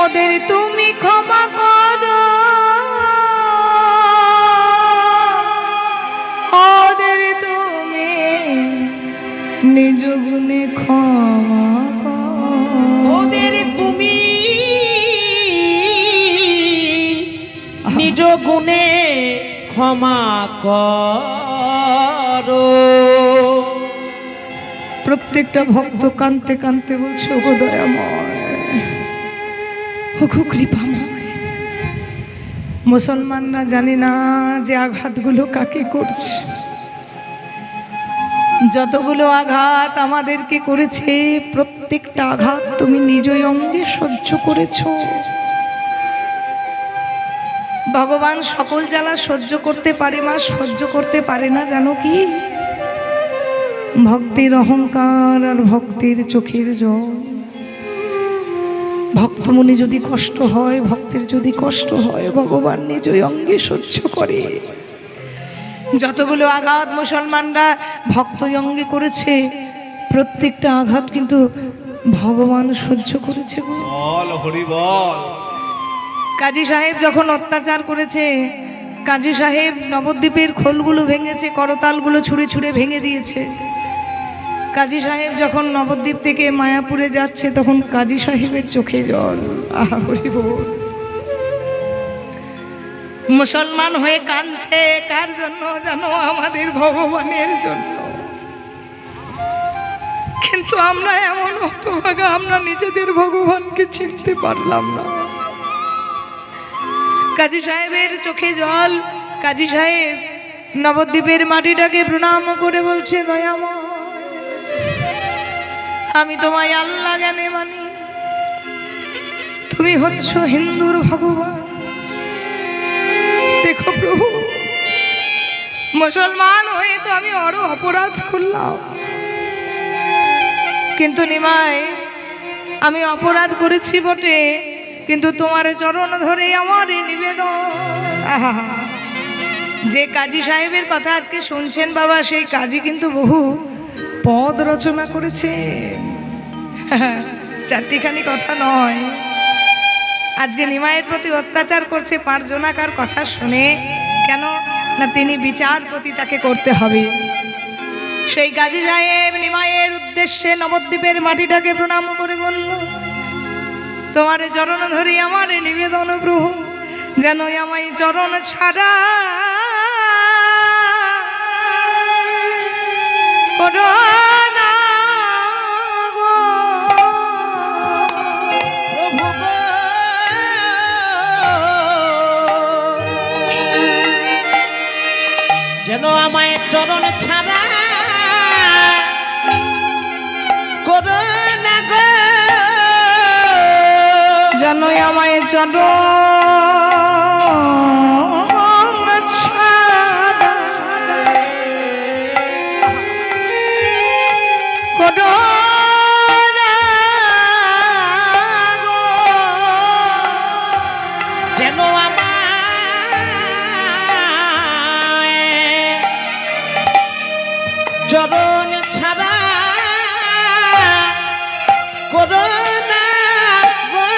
ওদের তুমি ক্ষমা করো, ওদের তুমি নিজ গুণে ক্ষমা করো, ওদের তুমি নিজ গুণে ক্ষমা করো। প্রত্যেকটা ভক্ত কাঁদতে কাঁদতে বলছে, ওগো দয়াময়, ওগো কৃপাময়। মুসলমানরা জানে না যে আঘাতগুলো কাকে করছে। যতগুলো আঘাত আমাদেরকে করেছে, প্রত্যেকটা আঘাত তুমি নিজই অঙ্গে সহ্য করেছো। ভগবান সকল জ্বালা সহ্য করতে পারে, মা সহ্য করতে পারে না জানো কি? ভক্তির অহংকার আর ভক্তির চোখের জল। ভক্তমনে যদি কষ্ট হয়, ভক্তের যদি কষ্ট হয়, ভগবান নিজই অঙ্গে সহ্য করে। যতগুলো আঘাত মুসলমানরা ভক্ত অঙ্গে করেছে, প্রত্যেকটা আঘাত কিন্তু ভগবান সহ্য করেছে গো। বল হরি বল। কাজী সাহেব যখন অত্যাচার করেছে, কাজী সাহেব নবদ্বীপের খোলগুলো ভেঙেছে, করতালগুলো ছুঁড়ে ছুঁড়ে ভেঙে দিয়েছে। কাজী সাহেব যখন নবদ্বীপ থেকে মায়াপুরে যাচ্ছে, তখন কাজী সাহেবের চোখে জল। আহা হরি বল। মুসলমান হয়ে কাঁদছে কার জন্য জানো? আমাদের ভগবানের জন্য। কিন্তু আমরা এমন হতভাগা, আমরা নিজেদের ভগবানকে চিনতে পারলাম না। কাজী সাহেবের চোখে জল। কাজী সাহেব নবদ্বীপের মাটিটাকে প্রণাম করে বলছে, দয়াময়, আমি তোমায় আল্লাহ জ্ঞানে মানি, তুমি হচ্ছ হিন্দুর ভগবান। দেখো প্রভু, মুসলমান হয়ে তো আমি আরো অপরাধ করলাম, কিন্তু নিমাই আমি অপরাধ করেছি বটে, কিন্তু তোমার চরণ ধরে আমার এই নিবেদন। আহা, যে কাজী সাহেবের কথা আজকে শুনছেন বাবা, সেই কাজী কিন্তু বহু পদ রচনা করেছে, চারটিখানি কথা নয়। আজকে নিমাইয়ের প্রতি অত্যাচার করছে, 5 জনাকার কথা শুনে। কেন না তিনি বিচারপতি, তাকে করতে হবে। সেই কাজী সাহেব নিমাইয়ের উদ্দেশ্যে নবদ্বীপের মাটিটাকে প্রণাম করে বলল, তোমার চরণ ধরে আমার নিবেদন প্রভু, যেন আমায় চরণ ছাড়া করো না গো। প্রভু গো, যেন আমায় চরণ ছাড়া করো না গো, যেন আমায় চরণ ছাড়া করো না গো। যেন আমায় চরণ ছাড়া করো না গো।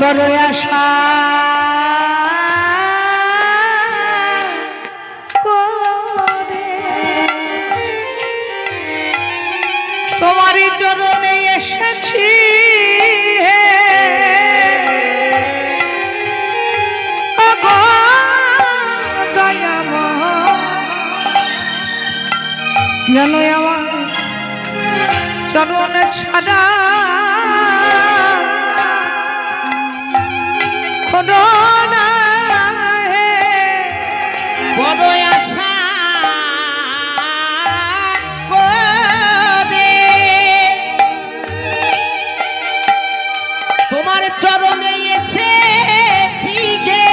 বড় আশা করে তোমারই চরণে এসেছি, জানোই আমার চরণ ছাড়া কোনো না হে। বড় আশা করে তোমার চরণে এসে ঠিকে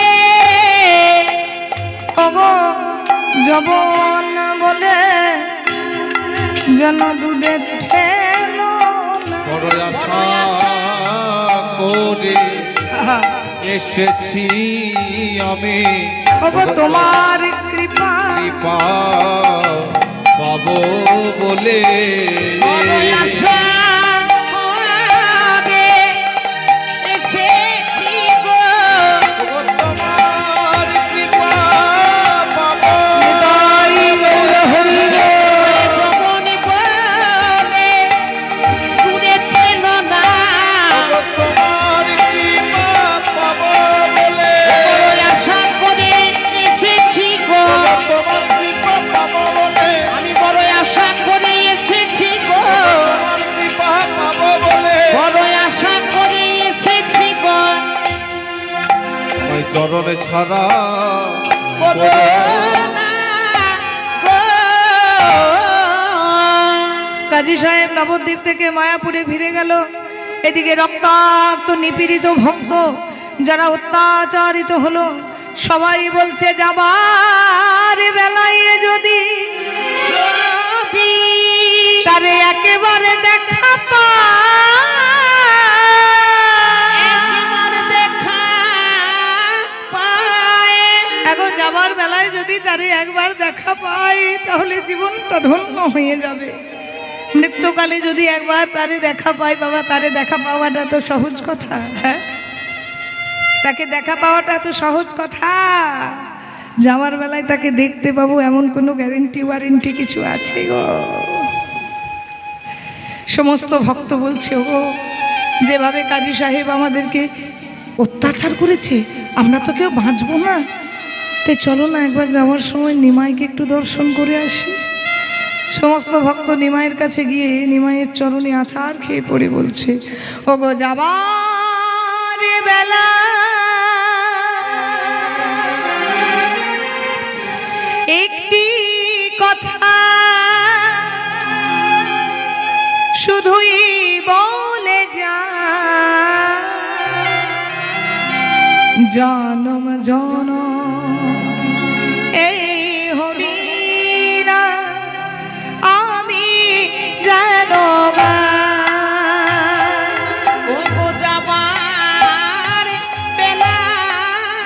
ওগো জবন বলে যেন দূরে ঠেলো না। বড় আশা করে আহা, এসেছি আমি ওগো তোমার কৃপা কৃপা পাবো বলে বড় আশা করে এসেছি গো। ও তোমার কৃপা পাবো হৃদয় হইলে ভবন বলে দূরে ঠেলো না। ও তোমার কৃপা পাবো বলে বড় আশা করে এসেছি গো। তোমার কৃপা পাবো বলে আমি বড় আশা করে এসেছি গো। তোমার কৃপা পাবো বলে বড় আশা করে এসেছি গো। ওই চরণে ছাড়া বলো না গো। কাজী সাহেব নবদ্বীপ থেকে মায়াপুরে ফিরে গেল। এদিকে রক্তাক্ত নিপীড়িত ভক্ত যারা অত্যাচারিত হলো, সবাই বলছে যাবার বেলায় যদি যদি তারে একেবারে দেখা একবার দেখা পায় এখন যাবার বেলায় যদি তারে একবার দেখা পাই তাহলে জীবনটা ধন্য হয়ে যাবে। মৃত্যুকালে যদি একবার তারে দেখা পাই, বাবা তারে দেখা পাওয়াটা তো সহজ কথা। হ্যাঁ, তাকে দেখা পাওয়াটা তো সহজ কথা। যাওয়ার বেলায় তাকে দেখতে পাবো এমন কোনো গ্যারেন্টি ওয়ারেন্টি কিছু আছে গো? সমস্ত ভক্ত বলছে ও যেভাবে কাজী সাহেব আমাদেরকে অত্যাচার করেছে আমরা তো কেউ বাঁচবো না, তাই চলো না একবার যাওয়ার সময় নিমাইকে একটু দর্শন করে আসি। সমস্ত ভক্ত নিমাইয়ের কাছে গিয়ে নিমাইয়ের চরণে আছাড় খেয়ে পড়ে বলছে ওগো যাবার বেলা একটি কথা শুধুই বলে যা, জনম জনম এই হরিনা আমি যেন ও গো যাবার বেলায়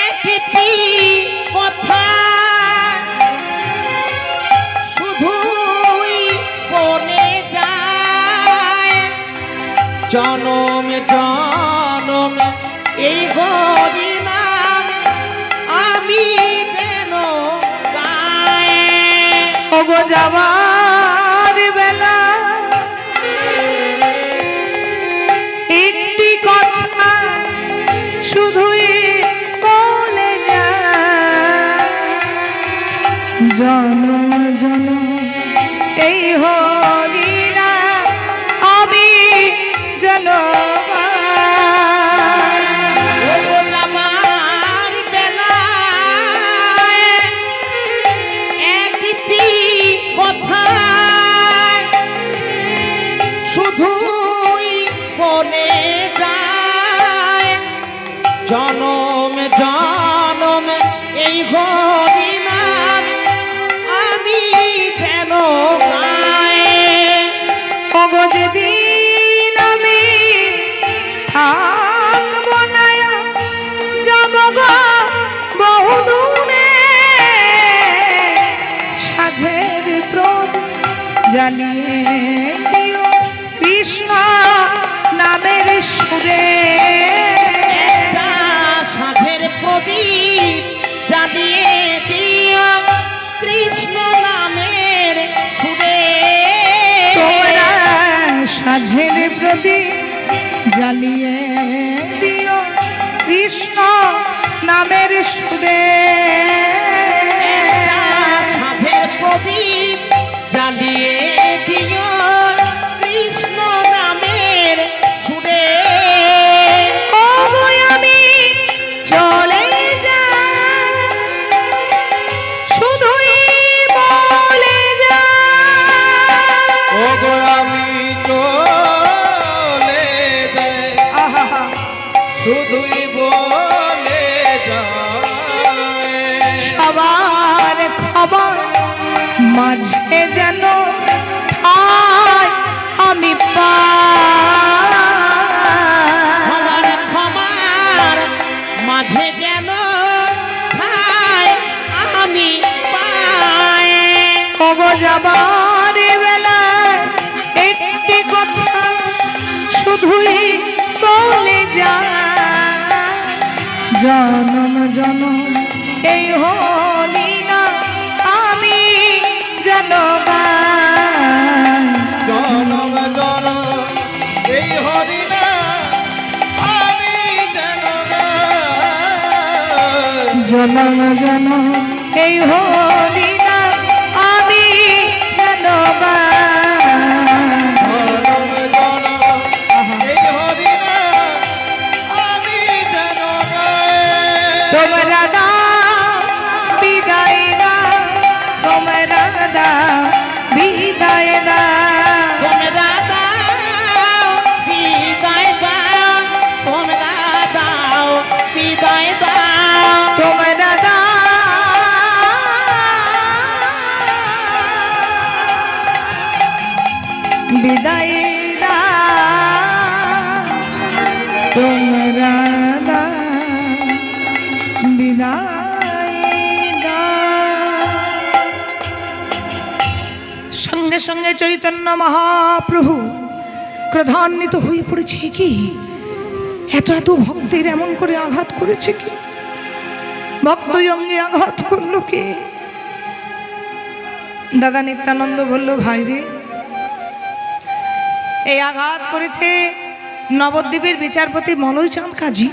একটি কথা শুধুই বলে যায়, জনম জনম এই হরি নাম আমি যেন গাই। ওগো যাবার বেলা একটি কথা শুধুই বলে যা, জনম জনম এই হরিনা আমি যেন ও গো যাবার বেলায় একটি কথা শুধুই বলে যায়, জনম জনম এই হরি নাম আমি যেন গাই। ওগো যেদিন আমি থাকবো না যাব গো বহু দূরে, সাঝের প্রদীপ জ্বালিয়ে দিও কৃষ্ণ নামের সুরে। একটা সাধের প্রদীপ জ্বালিয়ে দিও কৃষ্ণ নামের সুরে। তোমরা সাঝের প্রদীপ জ্বালিয়ে দিও কৃষ্ণ নামের সুরে। একটা চলে যায় আহা শুধুই বলে যায় সবার খবর মাঝে যেন ঠাই আমি পাই আমার ক্ষমার মাঝে যেন ঠাই আমি পাই। ওগো যাবার বেলায় একটি কথা শুধুই বলে যায় জনম জনম এই হলি না আমি যেন গাই। জনম জনম এই হরিণা আমি যেন গাই। জনম জনম এই হলি না আমি যেন গাই। জনম জনম এই হরিণা আমি যেন গাই। তোমরা দাও বিদায় দাও তোমরা দাও বিদায় দাও তোমরা দাও বিদায় দাও, তোমরা দাও বিদায় দাও। তোমরা দাও বিদায় দাও তোমরা দাও বিদায় দাও। সঙ্গে সঙ্গে চৈতন্য মহাপ্রভু ক্রোধান্বিত হয়ে পড়েছে কি এত এত ভক্তের এমন করে আঘাত করেছে কি ভক্ত অঙ্গে আঘাত করলো কে দাদা নিত্যানন্দ বলল ভাই রে এই আঘাত করেছে নবদ্বীপের বিচারপতি মলয়চাঁদ কাজী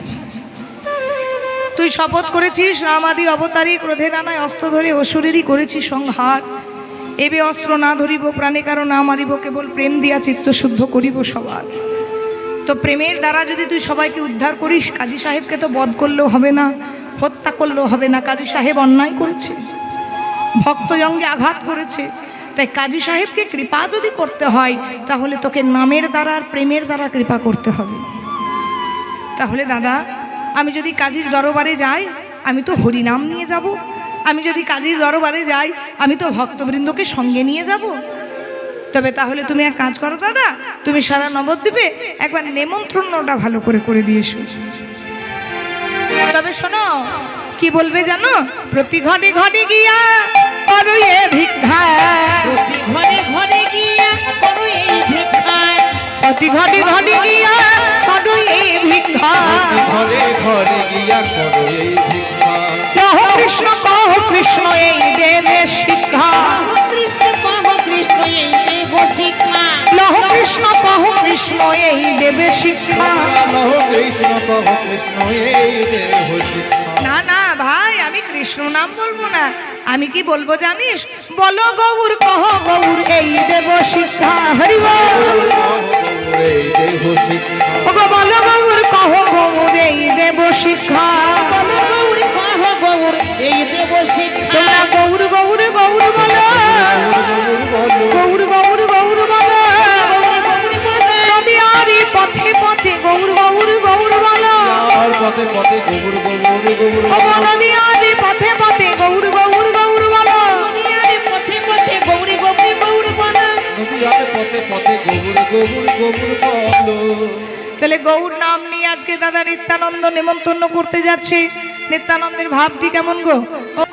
তুই শপথ করেছিস রামাদি অবতারী ক্রোধের আনায় অস্ত্র ধরে অসুরেরই করেছিস সংহার এবে অস্ত্র না ধরিব প্রাণে কারো না মারিব কেবল প্রেম দিয়া চিত্ত শুদ্ধ করিব সবার তো প্রেমের দ্বারা যদি তুই সবাইকে উদ্ধার করিস কাজী সাহেবকে তো বধ করলেও হবে না হত্যা করলেও হবে না কাজী সাহেব অন্যায় করেছে ভক্তজঙ্গে আঘাত করেছে তাই কাজী সাহেবকে কৃপা যদি করতে হয় তাহলে তোকে নামের দ্বারা আর প্রেমের দ্বারা কৃপা করতে হবে তাহলে দাদা আমি যদি কাজীর দরবারে যাই আমি তো হরিনাম নিয়ে যাব আমি যদি কাজীর দরবারে যাই আমি তো ভক্তবৃন্দকে সঙ্গে নিয়ে যাব তবে তাহলে তুমি এক কাজ করো দাদা তুমি সারা নবদ্বীপে একবার নেমন্ত্রণটা ভালো করে করে দিয়েছো তবে শোনো কি বলবে জানো প্রতি ঘরে ঘরে গিয়া করো এ ভিক্ষা প্রতি ঘরে ঘরে গিয়া করো এই ভিক্ষায়, প্রতি ঘরে ঘরে গিয়া করো এই ভিক্ষা ঘরে ঘরে গিয়া করো এই ভিক্ষা কহ কৃষ্ণ এই দেবে শিক্ষা কৃষ্ণ এই দেব শিক্ষা। লহ কৃষ্ণ কহ কৃষ্ণ এই দেবে শিক্ষা লহ কৃষ্ণ কহ কৃষ্ণ এই দেহ শিক্ষা না না ভাই আমি কৃষ্ণ নাম বলবো না আমি কি বলবো জানিস বলো গৌর কহ গৌর এই দেব শিক্ষা হরি বল এই দেহ শিক্ষা ওগো বলো গৌর কহ গৌর এই দেব শিক্ষা বলো গৌর কহ গৌর এই দেব শিক্ষা। তোমরা গৌর গৌর গৌর বলো গৌর গৌর গৌর বলো নদিয়ারি পথে পথে গৌর গৌর গৌর বলো আর পথে পথে গোবর গোবর গোবর ওগো নদিয়ারি পথে পথে গৌর গৌর গৌর বলো নদিয়ারে পথে পথে গৌরী গৌরী গৌর বলো। নদীয়ার পথে পথে গোবর গোবর গোবর বলো তাহলে গৌর নাম নিয়ে আজকে দাদা নিত্যানন্দ নেমন্তন্ন করতে যাচ্ছে নিত্যানন্দের ভাবটি কেমন গো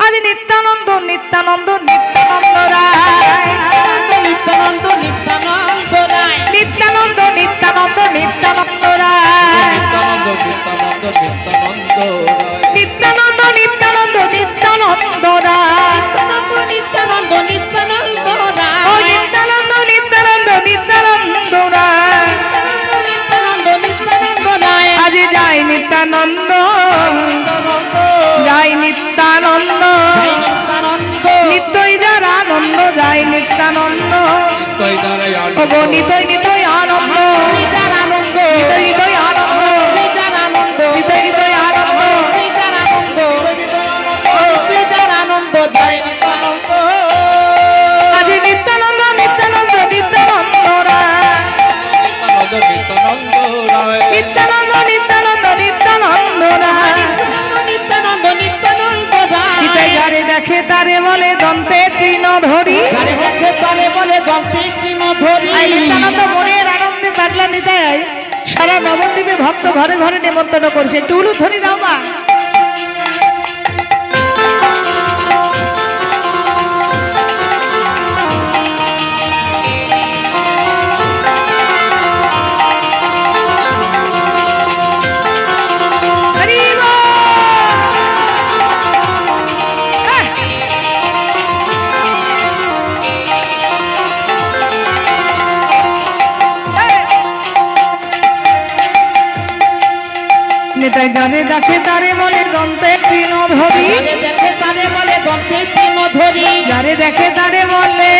আজ নিত্যানন্দ নিত্যানন্দ নিত্যানন্দ রায় নিত্যানন্দ নিত্যানন্দ রায়, নিত্যানন্দ নিত্যানন্দ নিত্যানন্দ রায় নিত্যানন্দ নিত্যানন্দ নিত্যানন্দ রায় নিত্যানন্দ নিত্যানন্দ নিত্যানন্দ রায় নিত্যানন্দ নিত্যানন্দ ও রায়, নিত্যানন্দ নিত্যানন্দ নিত্যানন্দ রায় নিত্যানন্দ নিত্যানন্দ রায়। আজ যাই নিত্যানন্দ যাই নিত্যানন্দ নিত্যানন্দ নিত্যই যার আনন্দ যায় নিত্যানন্দ নিত্যই দ্বারাই ওগো নিতই নিতই আনন্দ যার আনন্দ, নিতই নিতই আনন্দ যার আনন্দ, নিতই নিতই আনন্দ যার আনন্দ, যার আনন্দ জয় নিত্যানন্দ। আজ নিত্যানন্দ নিত্যানন্দ নিত্যানন্দ রায় পাগলা নিতাই সারা নবদ্বীপে ভক্ত ঘরে ঘরে নেমন্তন্ন করছে, একটু উলুধ্বনি দাও মা। নেতাই যারে দেখে তারে বলে দন্তে তৃণ ধরি, যারে দেখে তারে বলে দন্তে তৃণ ধরি, যারে দেখে তারে বলে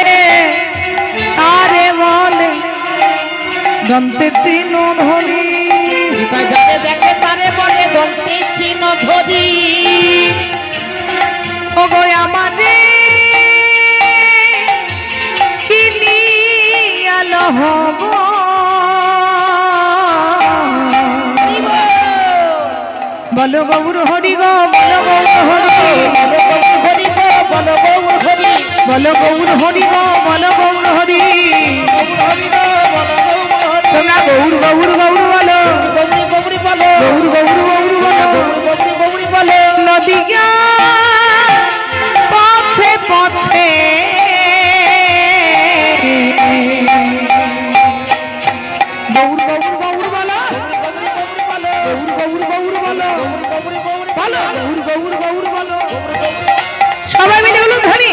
দন্তে তৃণ ধরি, তাই যারে দেখে তারে বলে দন্তে তৃণ ধরি। ও গো আমারে কিনি আলো হব বলো গৌর হরি গো, বলো গৌর হরি, হরি গো বলো গৌর হরি, বলো গৌর হরি গো, বলো গৌর হরি, তোমরা গৌর গৌর গৌর বলো, গৌরী গৌরী বলো, গৌর গৌর গৌর বলো, গৌরী গৌরী বলো। নদিয়া পথে পথে গৌর গৌর গৌর বলো, গৌর গৌর গৌর বলো, বলো গৌর গৌর গৌর বলো, সবাই মিলে বলুন ধরি।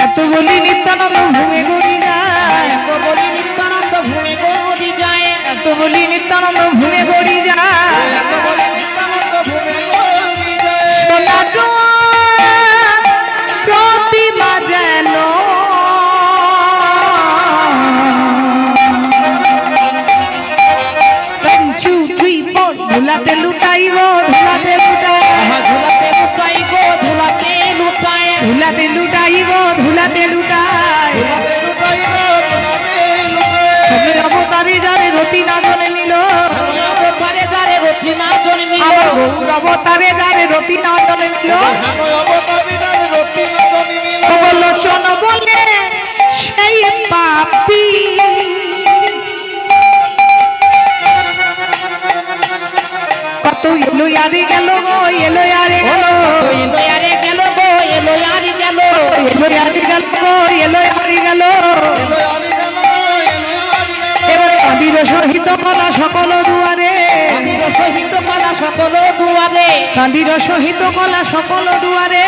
এত বলি নিত্যানন্দ ভূমে গড়ি যায়, এত বলি নিত্যানন্দ ভূমি গৌরী যায়, এত বলি নিত্যানন্দ ভূমে গড়ি যায়, সোনা প্রতিমা যেন ধুলাতে লুটাই গো, ধুলাতে লুটাই, ধুলাতে লুটাই গো ধুলাতে লুটায়, ধুলাতে লুটাই গো, ধুলাতে লুটাই, স্বামীর অবতারে যারে রতি না জলে নিল, অবতারে যারে রতি না জন্মিল, আমার গৌর অবতারে যারে রতি না জলে নিল, লোচন বলে সেই পাপী, কত এলো আরে গেল গো, এলো আরে গেল, এলো আরে গেল গো, এলো আরে গেল, এলো আরে গেল গো, এলো আরে গেল, এবার কাদির সহিত কলা সকল দুয়ারে, কাদির সহিত কলা সকল দুয়ারে, কাদির সহিত কলা সকল দুয়ারে,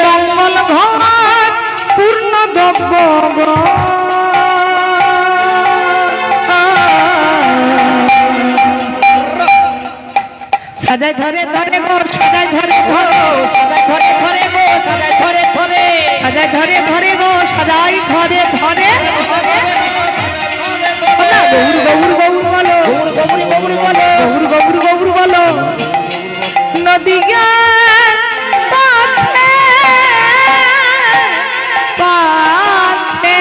মঙ্গল ঘর পূর্ণ দ্রব্য গো, সাজাই ধরে ধরে গো, সাজাই ধরে ধরো, সদাই ধরে ধরে গো, সদাই ধরে ধরে, সাজাই ধরে ধরে গো, সাজাই ধরে ধরে, গৌর গৌর গৌর বলো, গৌর গৌরী গৌরী বলো, গৌর গৌর গৌর বলো, নদিয়া পাছে পাছে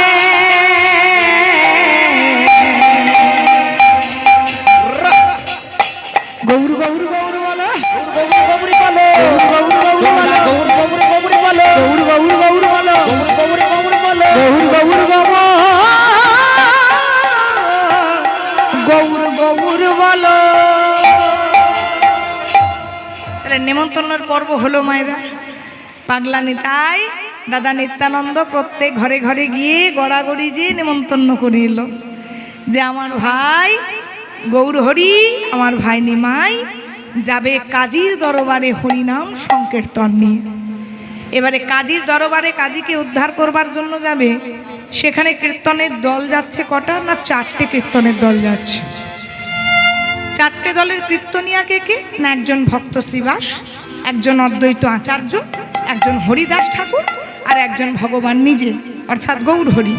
গৌর গৌর গৌর বলো, গৌর গৌরী বলো, গৌর গৌর বলো, গৌর গৌরী গৌরী বলো, গৌর গৌর গৌর বলো, গৌর গৌরী গৌরী বলো, গৌর গৌর গৌর গৌর বলো। তাহলে নেমন্তন্নের পর্ব হলো মায়েরা। পাগলা নিতাই দাদা নিত্যানন্দ প্রত্যেক ঘরে ঘরে গিয়ে গড়াগড়ি যে নেমন্তন্ন করে এলো যে আমার ভাই গৌরহরি, আমার ভাই নিমাই যাবে কাজীর দরবারে হরিনাম সংকীর্তন নিয়ে। এবারে কাজীর দরবারে কাজীকে উদ্ধার করবার জন্য যাবে। সেখানে কীর্তনের দল যাচ্ছে কটা না, 4টে কীর্তনের দল যাচ্ছে। 4টে দলের কীর্তনিয়া কে কে না, একজন ভক্ত শ্রীবাস, একজন অদ্বৈত আচার্য, একজন হরিদাস ঠাকুর, আর একজন ভগবান নিজে অর্থাৎ গৌরহরি।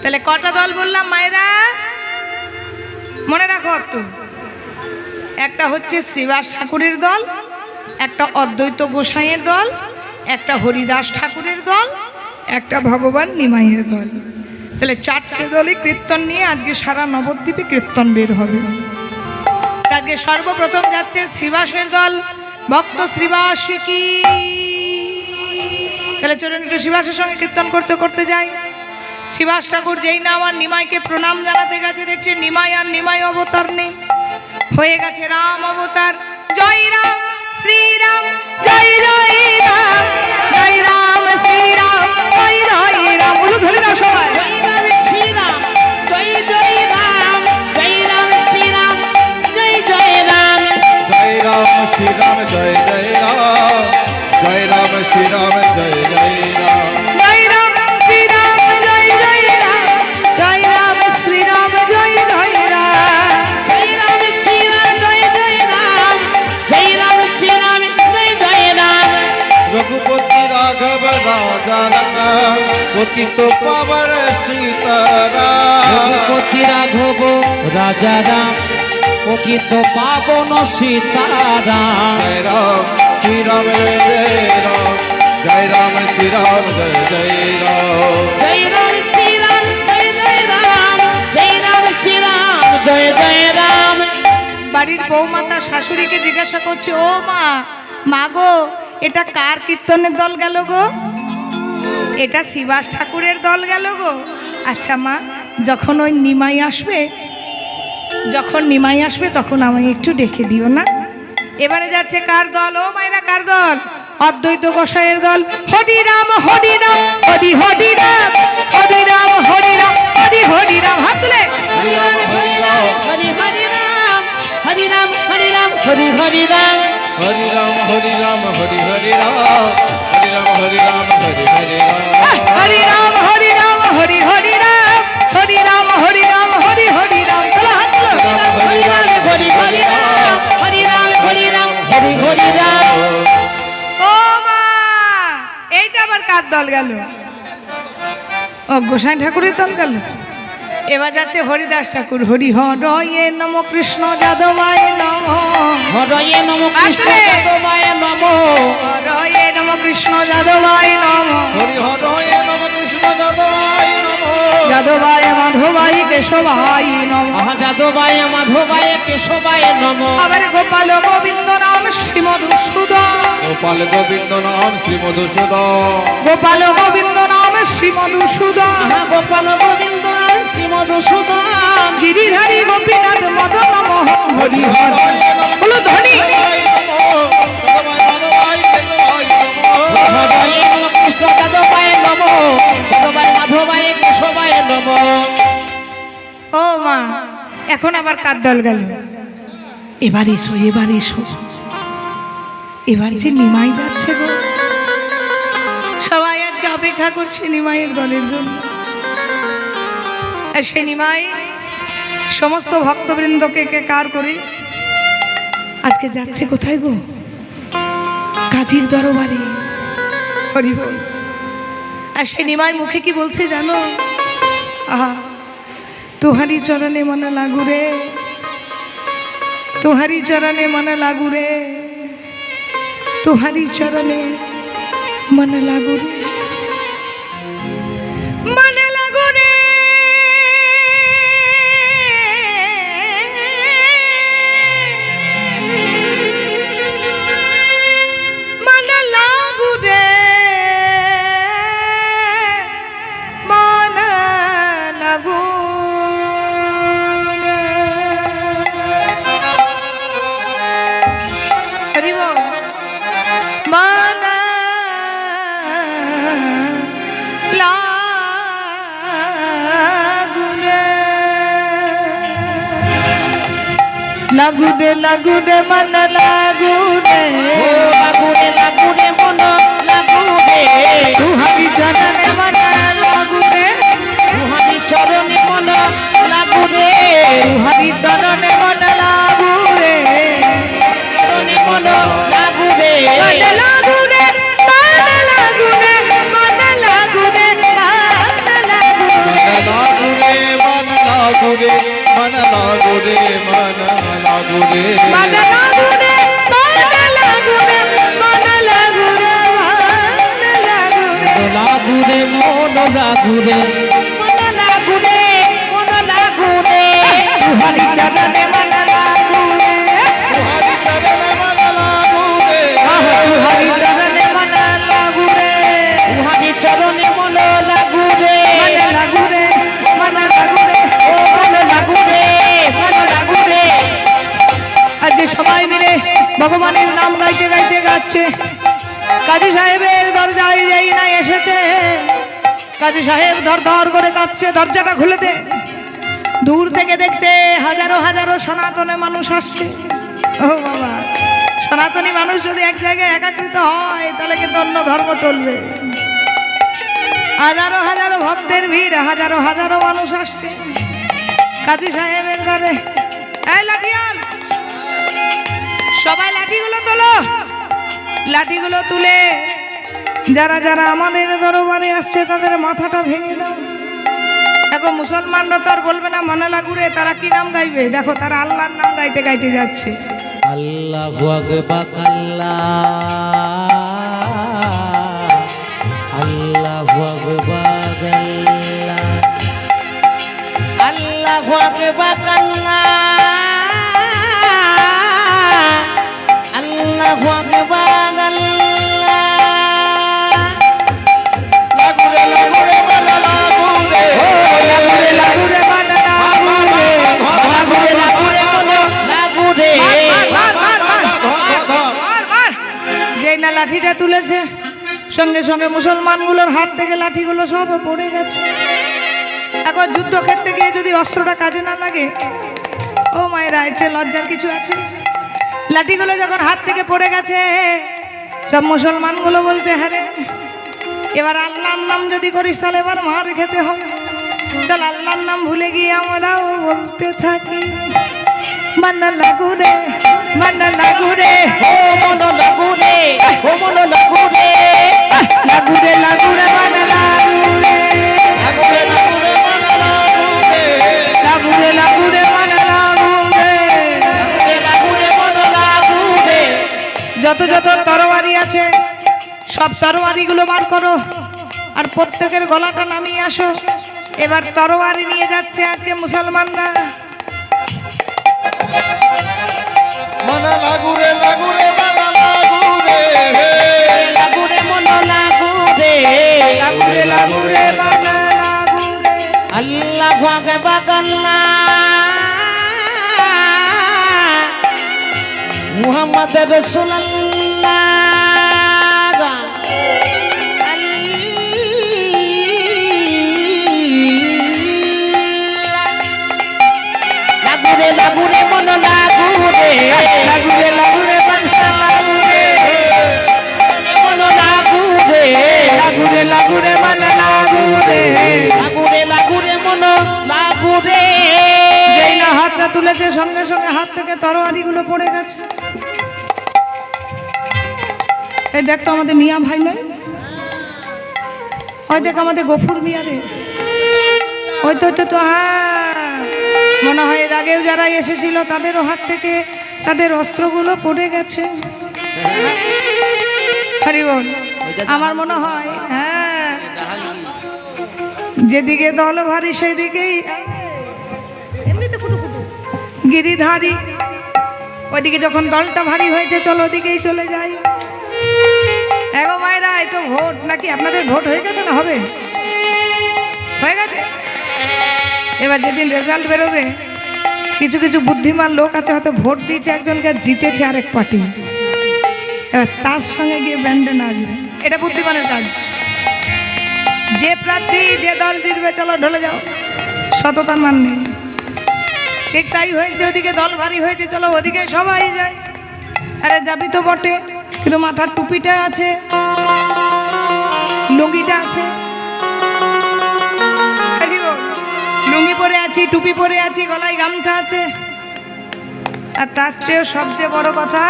তাহলে কটা দল বললাম মায়েরা? মনে রাখো একটু, একটা হচ্ছে শ্রীবাস ঠাকুরের দল, একটা অদ্বৈত গোসাইয়ের দল, একটা হরিদাস ঠাকুরের দল, একটা ভগবান নিমাইয়ের দল। তাহলে 4টে দলই কীর্তন নিয়ে আজকে সারা নবদ্বীপে কীর্তন বের হবে। আজকে সর্বপ্রথম যাচ্ছে শ্রীবাসের দল, ভক্ত শ্রীবাস কি। তাহলে চলুন একটু শ্রীবাসের সঙ্গে কীর্তন করতে করতে যাই। শ্রীবাস ঠাকুর যেই না আমার নিমাইকে প্রণাম জানাতে গেছে, দেখছে নিমাই আর নিমাই অবতার নেই, হয়ে গেছে রাম অবতার। জয় রাম শ্রীরাম, জয় জয় রাম, জয় রাম শ্রীরাম, জয় জয় রাম। বলো ধরে না সবাই। জয় রাম শ্রীরাম, জয় জয় রাম, জয় রাম শ্রীরাম, জয় জয় রাম। জয় রাম শ্রীরাম জয় জয় রাম, জয় রাম শ্রীরাম জয় জয় রাম। জয় রাম শ্রীরাম, জয় জয় রাম, জয় রাম শ্রীরাম, জয় জয় রাম। জয় রাম শ্রীরাম, জয় জয় রাম, জয় রাম শ্রীরাম, জয় জয় রাম। রঘুপতি রাঘব রাজা রাম, পতিত পাবন সীতারাম। রঘুপতি রাঘব রাজা রাম, পতিত পাবন সীতারাম। জয় রাম শ্রীরাম জয় জয় রাম, জয় রাম শ্রীরাম জয় জয় রাম। জয় রাম শ্রীরাম, জয় জয় রাম, জয় রাম শ্রীরাম, জয় জয় রাম। বাড়ির বৌমাতা শাশুড়িকে জিজ্ঞাসা করছে, ও মা, মা গো, এটা কার কীর্তনের দল গেল গো? এটা শ্রীবাস ঠাকুরের দল গেল গো। আচ্ছা মা, যখন ওই নিমাই আসবে, যখন নিমাই আসবে তখন আমায় একটু ডেকে দিও না। এবারে যাচ্ছে কার দল? ও মায়েরা, কার দল? অদ্বৈত গোসাইয়ের দল। হরি রাম হরি রাম, হরি হরি রাম, হরি রাম হরি রাম, হরি হরি রাম। হাত তুলে। হরি রাম হরি রাম, হরি হরি রাম, হরি রাম হরি রাম, হরি হরি রাম। হরি রাম হরি রাম হরি হরি রাম, হরি রাম হরি রাম হরি হরি রাম। হরি রাম হরি রাম, হরি হরি রাম, হরি রাম হরি রাম, হরি হরি রাম। তোলো, হাত তোলো। হরি রাম হরি হরি রাম, হরি রাম হরি রাম, হরি হরি রাম। ও মা, এইটা আবার কার দল গেল? ও গোসাই ঠাকুরের দল গেল। এবার যাচ্ছে হরিদাস ঠাকুর। হরি হরয়ে নম, কৃষ্ণ যাদবায় নম, হরয়ে নম, কৃষ্ণ যাদবায় নম। হরয়ে নম, কৃষ্ণ যাদবায় নম, হরি হরয়ে নম, কৃষ্ণ যাদবায় নম। যাদবায় মাধবায় কেশবায় নম। আহা যাদবায় মাধবায় কেশবায় নম। আবার গোপাল গোবিন্দ নাম শ্রী মধুসূদন, গোপাল গোবিন্দ নাম শ্রী মধুসূদন। গোপাল গোবিন্দ নাম শ্রী মধুসূদন। আহা গোপাল গোবিন্দ নাম শ্রী মধুসূদন। গিরিধারী গোপীনাথ মদন মোহন। হরি হরয়ে নম, বলো ধ্বনি। যাদবায় নম, যাদবায় মাধবায় কেশবায় নম। হরয়ে নম, কৃষ্ণ যাদবায় নম, যাদবায় মাধবায় কেশবায় নম। ও মা, এখন আবার কার দল গেল? এবার এসো, এবার এসো। এবার যে নিমাই যাচ্ছে গো, সবাই আজকে অপেক্ষা করছে নিমাইয়ের দলের জন্য। আর সে নিমাই সমস্ত ভক্তবৃন্দকে কার করে আজকে যাচ্ছে কোথায় গো? কাজীর দরবারে। হরি বল। আর সে নিমাই মুখে কি বলছে জানো? আহা, তোহারি চরণে মনে লাগু রে, তোহারি চরণে মনে লাগু রে, তোহারি চরণে মনে লাগু রে, মনে লাগু রে। মনে লাগু রে, মনে লাগু। লাগুনে লাগুনে মন লাগুনে, লাগুনে লাগুনে মন লাগুনে, তুহারি চরণে মন লাগুনে, তুহারি চরণে মন লাগুনে, তুহারি চরণে মন লাগুনে, চরণে মন লাগুনে, মন লাগুনে, মন লাগুনে, মন লাগুনে, মন লাগুনে। মন লাগুরে, মন লাগুরে, মন লাগুরে, মন লাগুরে। মানে লাগুরে মানে লাগুরে মানে লাগুরে মানে লাগুরে লাগুরে মন লাগুরে মন লাগুরে মন লাগুরে হরি চরণে মন লাগুরে হরি চরণে মন লাগুরে হরি চরণে মন লাগুরে উহানি চরণে মন লাগুরে মন লাগুরে মন লাগুরে ও মন লাগুরে মন লাগুরে। আজকে সবাই মিলে ভগবানের নাম গাইতে গাইতে গাচ্ছে। কাজী সাহেবের দরজায় যেই না এসেছে, কাজী সাহেব ধর ধর করে কাঁপছে, দরজাটা খুলে দে। দূর থেকে দেখছে হাজারো হাজারো সনাতনী মানুষ আসছে। ও বাবা, সনাতনী মানুষ যদি এক জায়গায় একাকৃত হয় তাহলে কিন্তু অন্য ধর্ম চলবে। হাজারো হাজারো ভক্তের ভিড়, হাজারো হাজারো মানুষ আসছে কাজী সাহেবের ঘরে। এই লাঠিয়াল, সবাই লাঠিগুলো তোলো। লাঠিগুলো তুলে যারা যারা আমাদের দরবারে আসছে তাদের মাথাটা ভেঙে দাও। দেখো মুসলমানরা তো আর বলবে না মনে লাগুরে, তারা কি নাম গাইবে? দেখো তারা আল্লাহর নাম গাইতে গাইতে যাচ্ছে। আল্লাহু আকবার আল্লাহু আকবার আল্লাহু আকবার আল্লাহু আকবার লাগুরে লাগুরে মন লাগুরে লাগুরে লাগুরে বানা লাগুরে, লাগুরে লাগুরে মন লাগুরে মার, মার, মার, মার, ধর মার, মার। যেই না লাঠিটা তুলেছে সঙ্গে সঙ্গে মুসলমানগুলোর হাত থেকে লাঠিগুলো সব পড়ে গেছে। এখন যুদ্ধক্ষেত্রে গিয়ে যদি অস্ত্রটা কাজে না লাগে, ও মায়েরা, এর লজ্জার কিছু আছে? লাঠিগুলো যখন হাত থেকে পড়ে গেছে, সব মুসলমানগুলো বলছে হ্যাঁ রে, এবার আল্লাহর নাম যদি করিস তাহলে এবার মার খেতে হবে। চল আল্লাহর নাম ভুলে গিয়ে আমরাও বলতে থাকি মান্না লাগুরে মান্না লাগুরে ও মন লাগুরে ও মন লাগুরে লাগুরে লাগুরে মান্না লাগুরে লাগুরে লাগুরে মন লাগুরে লাগুরে লাগুরে মান্না লাগুরে। লাগুরে মন লাগুরে। যত যত তরবারি আছে সব তরবারিগুলো বার করো আর প্রত্যেকের গলাটা নামিয়ে আসো। এবার তরবারি নিয়ে যাচ্ছে আজকে মুসলমানরা। মন লাগুরে লাগুরে মন লাগুরে লাগুরে মন লাগুরে লাগুরে লাগুরে মান্না লাগুরে। আল্লাহু আকবার মুহাম্মদ রাসূলুল্লাহ লাগুরে লাগুরে মন লাগুরে লাগুরে লাগুরে মান্না লাগুরে মন লাগুরে লাগুরে লাগুরে মান্না লাগুরে। লাগুরে লাগুরে মন লাগুরে। যেই না হাতটা তুলেছে সঙ্গে সঙ্গে হাত থেকে তরবারিগুলো পড়ে গেছে। এই দেখ তো আমাদের মিয়া ভাই নয়, ওই দেখ আমাদের গফুর মিয়া রে, ওই তো তো হ্যাঁ, মনে হয় এর আগেও যারা এসেছিল তাদেরও হাত থেকে তাদের অস্ত্রগুলো পড়ে গেছে। হরি বল। আমার মনে হয় হ্যাঁ, যেদিকে দল ভারী সেদিকেই এমনিতে কুটু কুটু গিরিধারী। ওইদিকে যখন দলটা ভারী হয়েছে চলো ওদিকেই চলে যাই। এগো মায়েরা, এই তো ভোট নাকি? আপনাদের ভোট হয়ে গেছে না হবে? হয়ে গেছে। এবার যেদিন রেজাল্ট বেরোবে কিছু কিছু বুদ্ধিমান লোক আছে হয়তো ভোট দিয়েছে একজনকে আর জিতেছে আরেক পার্টি, এবার তার সঙ্গে গিয়ে ব্যান্ডে নাচবে। এটা বুদ্ধিমানের কাজ। যে প্রার্থী যে দল জিতবে চলো ঢলে যাও, সততার মান নেই। ঠিক তাই হয়েছে, ওদিকে দল ভারী হয়েছে চলো ওদিকে সবাই যায়। আরে যাবি তো বটে, কিন্তু মাথার টুপিটা আছে, লুঙ্গিটা আছে। লুঙ্গি পরে আছি, টুপি পরে আছি, গলায় গামছা আছে। আর তার চেয়েও সবচেয়ে বড় কথা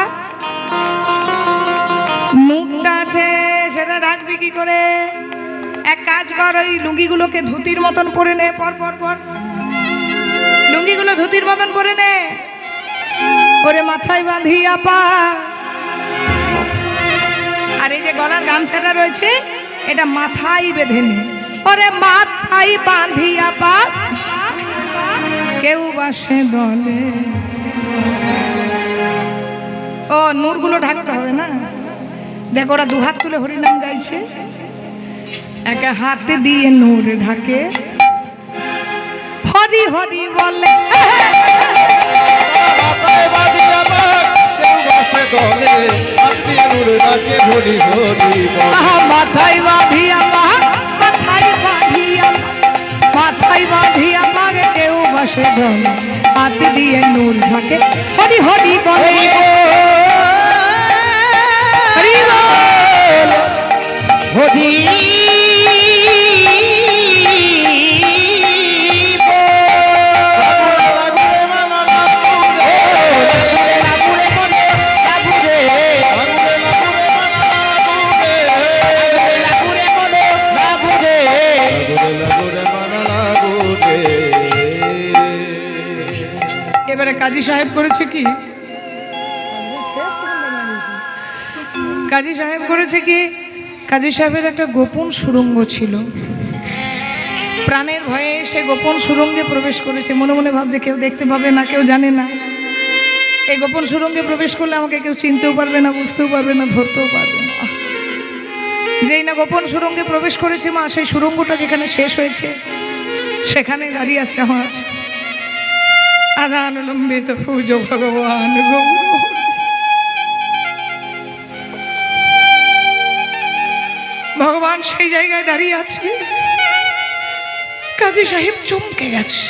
মুখটা আছে, সেটা রাখবি কি করে? এক কাজ কর, ওই লুঙ্গিগুলোকে ধুতির মতন পরে নে, পর পর পর লুঙ্গিগুলো ধুতির মতন পরে নে। ওরে মাথায় বাঁধিয়া পা, আর এই যে গলার গামছাটা রয়েছে এটা মাথায় বেঁধে নে, ওরে মাথায় বাঁধিয়া পা, কেউ বাসে দলে। ও নূরগুলো ঢাকতে হবে না, দেখো ওরা দুহাত তুলে হরিনাম গাইছে, একা হাতে দিয়ে নূর ঢাকে, হরি হরি বলে। মাথায় বাঁধিয়া বাঘ, কেউ বসে দলে, হাত দিয়ে নূর ডাকে হরি হরি বলে। মাথায় বাঁধিয়া বাঘ, মাথায় বাঁধিয়া, মাথায় বাঁধিয়া বাঘ, কেউ বসে দলে, হাত দিয়ে নূর ঢাকে, হরি হরি বলে। হরি বল, হরি লাগুরে মানা লাগুরে, লাগুরে মানা লাগুরে, লাগুরে মানা লাগুরে। এবারে কাজী সাহেব করেছে কি, কাজী সাহেব করেছে কি, কাজী সাহেবের একটা গোপন সুড়ঙ্গ ছিল, প্রাণের ভয়ে সে গোপন সুড়ঙ্গে প্রবেশ করেছে, মনে মনে ভাবছে কেউ দেখতে পাবে না, কেউ জানে না, এই গোপন সুড়ঙ্গে প্রবেশ করলে আমাকে কেউ চিনতেও পারবে না, বুঝতেও পারবে না, ধরতেও পারবে না। যেই না গোপন সুড়ঙ্গে প্রবেশ করেছে মা, সেই সুড়ঙ্গটা যেখানে শেষ হয়েছে সেখানে দাঁড়িয়ে আছে আমার আধান লম্বিত পুজো ভগবান গৌর। ভগবান সেই জায়গায় দাঁড়িয়ে আছে, কাজী সাহেব চমকে গেছে।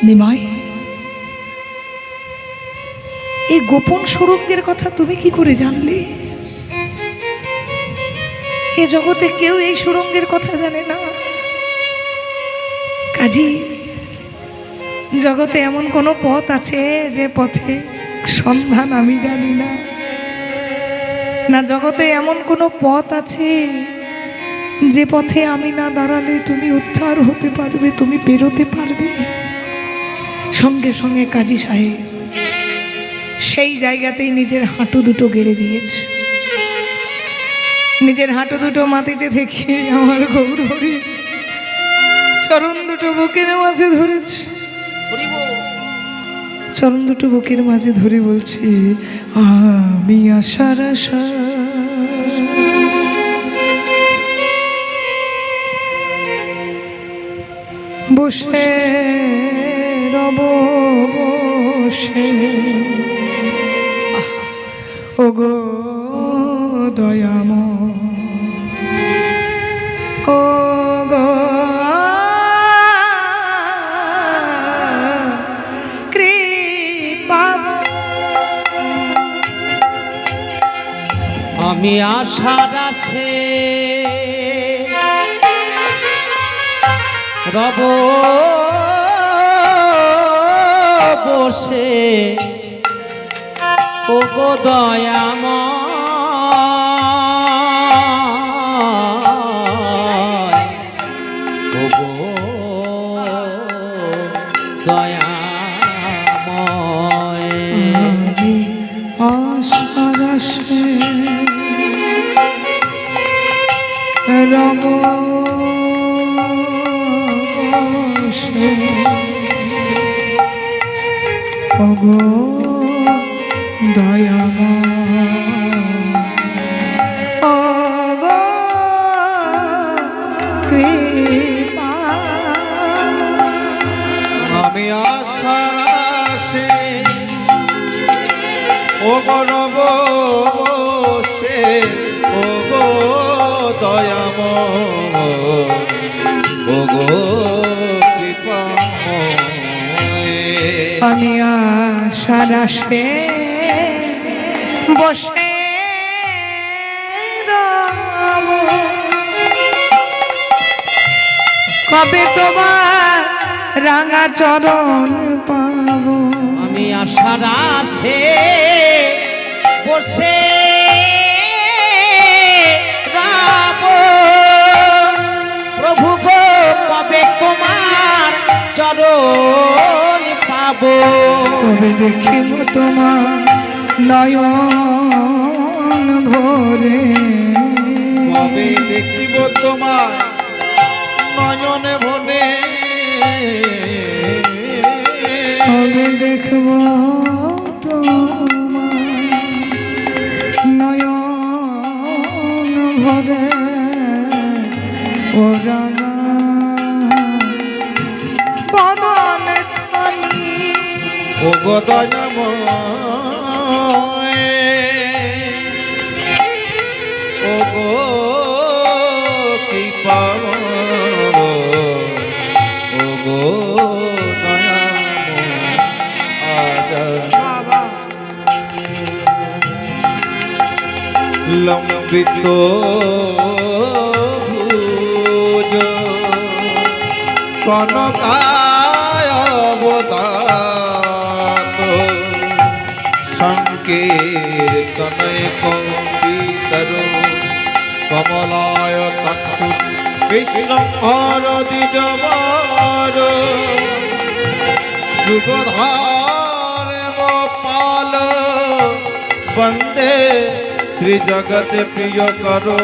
নিমাই, এই গোপন সুড়ঙ্গের কথা তুমি কি করে জানলে? এ জগতে কেউ এই সুড়ঙ্গের কথা জানে না। কাজী, জগতে এমন কোনো পথ আছে যে পথে সন্ধান আমি জানি না? না জগতে এমন কোনো পথ আছে যে পথে আমি না দাঁড়ালে তুমি উদ্ধার হতে পারবে, তুমি বেরোতে পারবে? সঙ্গে সঙ্গে কাজী সাহেব সেই জায়গাতেই নিজের হাঁটু দুটো গেড়ে দিয়েছে, নিজের হাঁটু দুটো মাটিতে থেকে আমার গৌর হরি চরণ দুটো বুকের মাঝে ধরেছে, চরণ দুটো বুকের মাঝে ধরে বলছি, আমি আশার আশা বসে রব বসে, ও গো দয়াময়, ও গো আমি আশার আছে রব বসে, ও গো দয়াময়, ও গো দয়াময়। আমি আশার আশে রব বসে, ও গো দয়াময়, ও গো কৃপা। আমি আশার আশে ও গো রব বসে, ও গো দয়াময়, ও গো কৃপাময়। আমি আশার আশে বসে রব, কবে তোমার রাঙা চরণ পাবো? আমি আশার আশে বসে রাব, প্রভু গো কবে তোমার চরণ পাব? যাব কবে দেখিব তোমার নয়ন ভরে, কবে দেখিব তোমার নয়নে ভনে, কবে দেখব তোমার নয়ন ভরে, ও রাঙা বদনের তলি। ও গো দয়াময়, ও গো কৃপাময়, ও গো দয়াময়, আজা লম্বিত ভুজ কনকায় অবদাত, সংকীর্তনয় কম্পিতর কমলায় তৎসু বিশ্বহর দ্বিজবর, যুগধর গোপাল বন্দে শ্রী জগত প্রিয় করো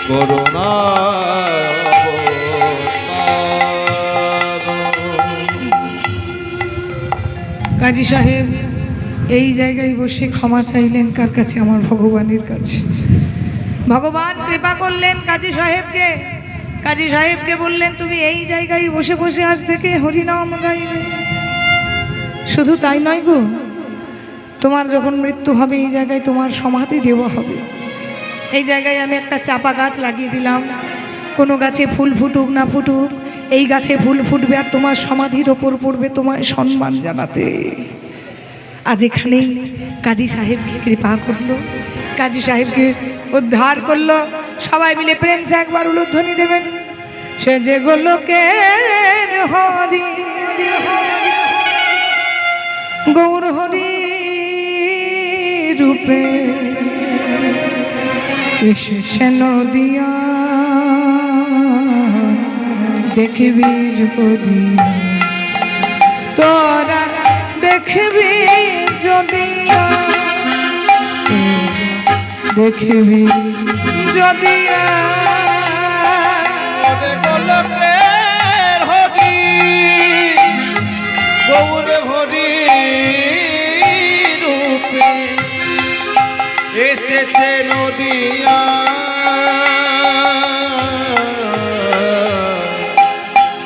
করুণা কাজী সাহেব এই জায়গায় বসে ক্ষমা চাইলেন কার কাছে? আমার ভগবানের কাছে। ভগবান কৃপা করলেন কাজী সাহেবকে। কাজী সাহেবকে বললেন তুমি এই জায়গায় বসে বসে আজ থেকে হরিনাম গাইবে। শুধু তাই নয় গো, তোমার যখন মৃত্যু হবে এই জায়গায় তোমার সমাধি দেওয়া হবে। এই জায়গায় আমি একটা চাপা গাছ লাগিয়ে দিলাম, কোনো গাছে ফুল ফুটুক না ফুটুক এই গাছে ফুল ফুটবে আর তোমার সমাধির ওপর পড়বে তোমায় সম্মান জানাতে। আজ এখানেই কাজী সাহেবকে কৃপা করলো, কাজী সাহেবকে উদ্ধার করলো। সবাই মিলে প্রেম সে একবার উলুধ্বনি দেবেন। সে যে গোলকের হরি গৌর হরি রূপে এসেছে নদিয়া, দেখবি যদি তোরা দেখবি যদি, দেখবি যদি গোলকের হরি গৌর হরি রূপে এসেছে নদিয়া,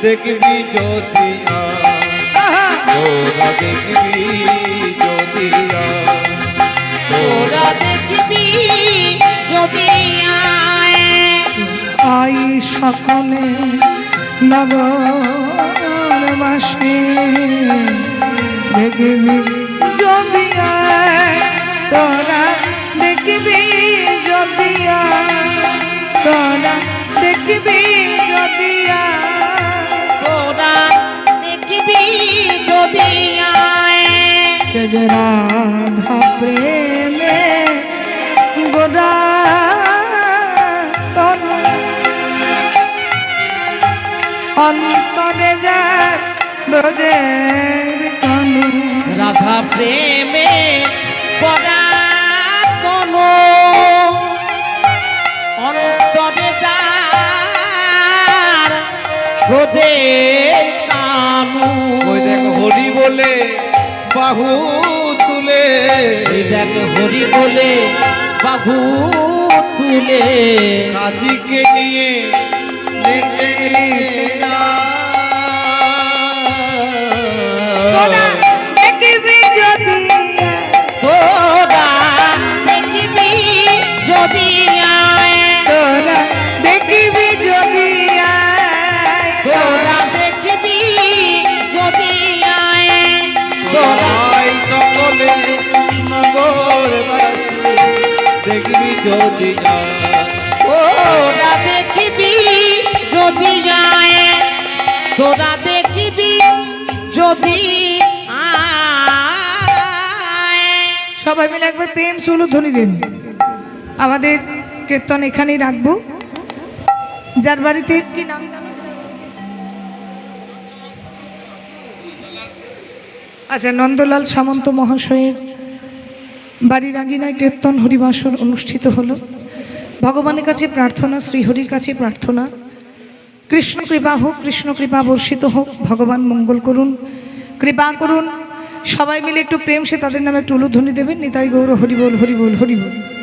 দেখবি যদিয়া তোরা দেখবি যদিয়া, তোরা দেখবি যদি আই সকলে নগরবাসী, দেখবি যদি তোরা দেখবি যদি, তোরা দেখবি যদি, তোরা দেখবি যদি সে যে রাধা প্রেমে গোরা তনু অন্তরে যায় ব্রজের তনু, রাধা প্রেমে পরাতন অন্তরে তার ব্রজের কানু। ওই দেখো হরি বলে বাহু তুলে, এই দেখ হরি বলে বাহু তুলে, কাজীকে নিয়ে নেচে নেচে তোরা দেখবি যদি, তোরা দেখবি যদি তোরা দেখবি যদি, তোরা দেখবি যদি তোরা তোরাই সকলে নগরবাসী, দেখবি যদি তোরা দেখবি যদি তোরা দেখবি যদি সবাই মিলে একবার প্রেম সুলুধ্বনি দিন। আমাদের কীর্তন এখানেই রাখবো। যার বাড়িতে কি নাম আচ্ছা, নন্দলাল সামন্ত মহাশয়ের বাড়ির আঙিনায় কীর্তন হরিবাসর অনুষ্ঠিত হলো। ভগবানের কাছে প্রার্থনা, শ্রীহরির কাছে প্রার্থনা, কৃষ্ণ কৃপা হোক, কৃষ্ণ কৃপা বর্ষিত হোক, ভগবান মঙ্গল করুন, কৃপা করুন। সবাই মিলে একটু প্রেম সে তাদের নামে একটু উলুধ্বনি দেবেন। নিতাই গৌর হরিবোল, হরিবোল, হরিবোল।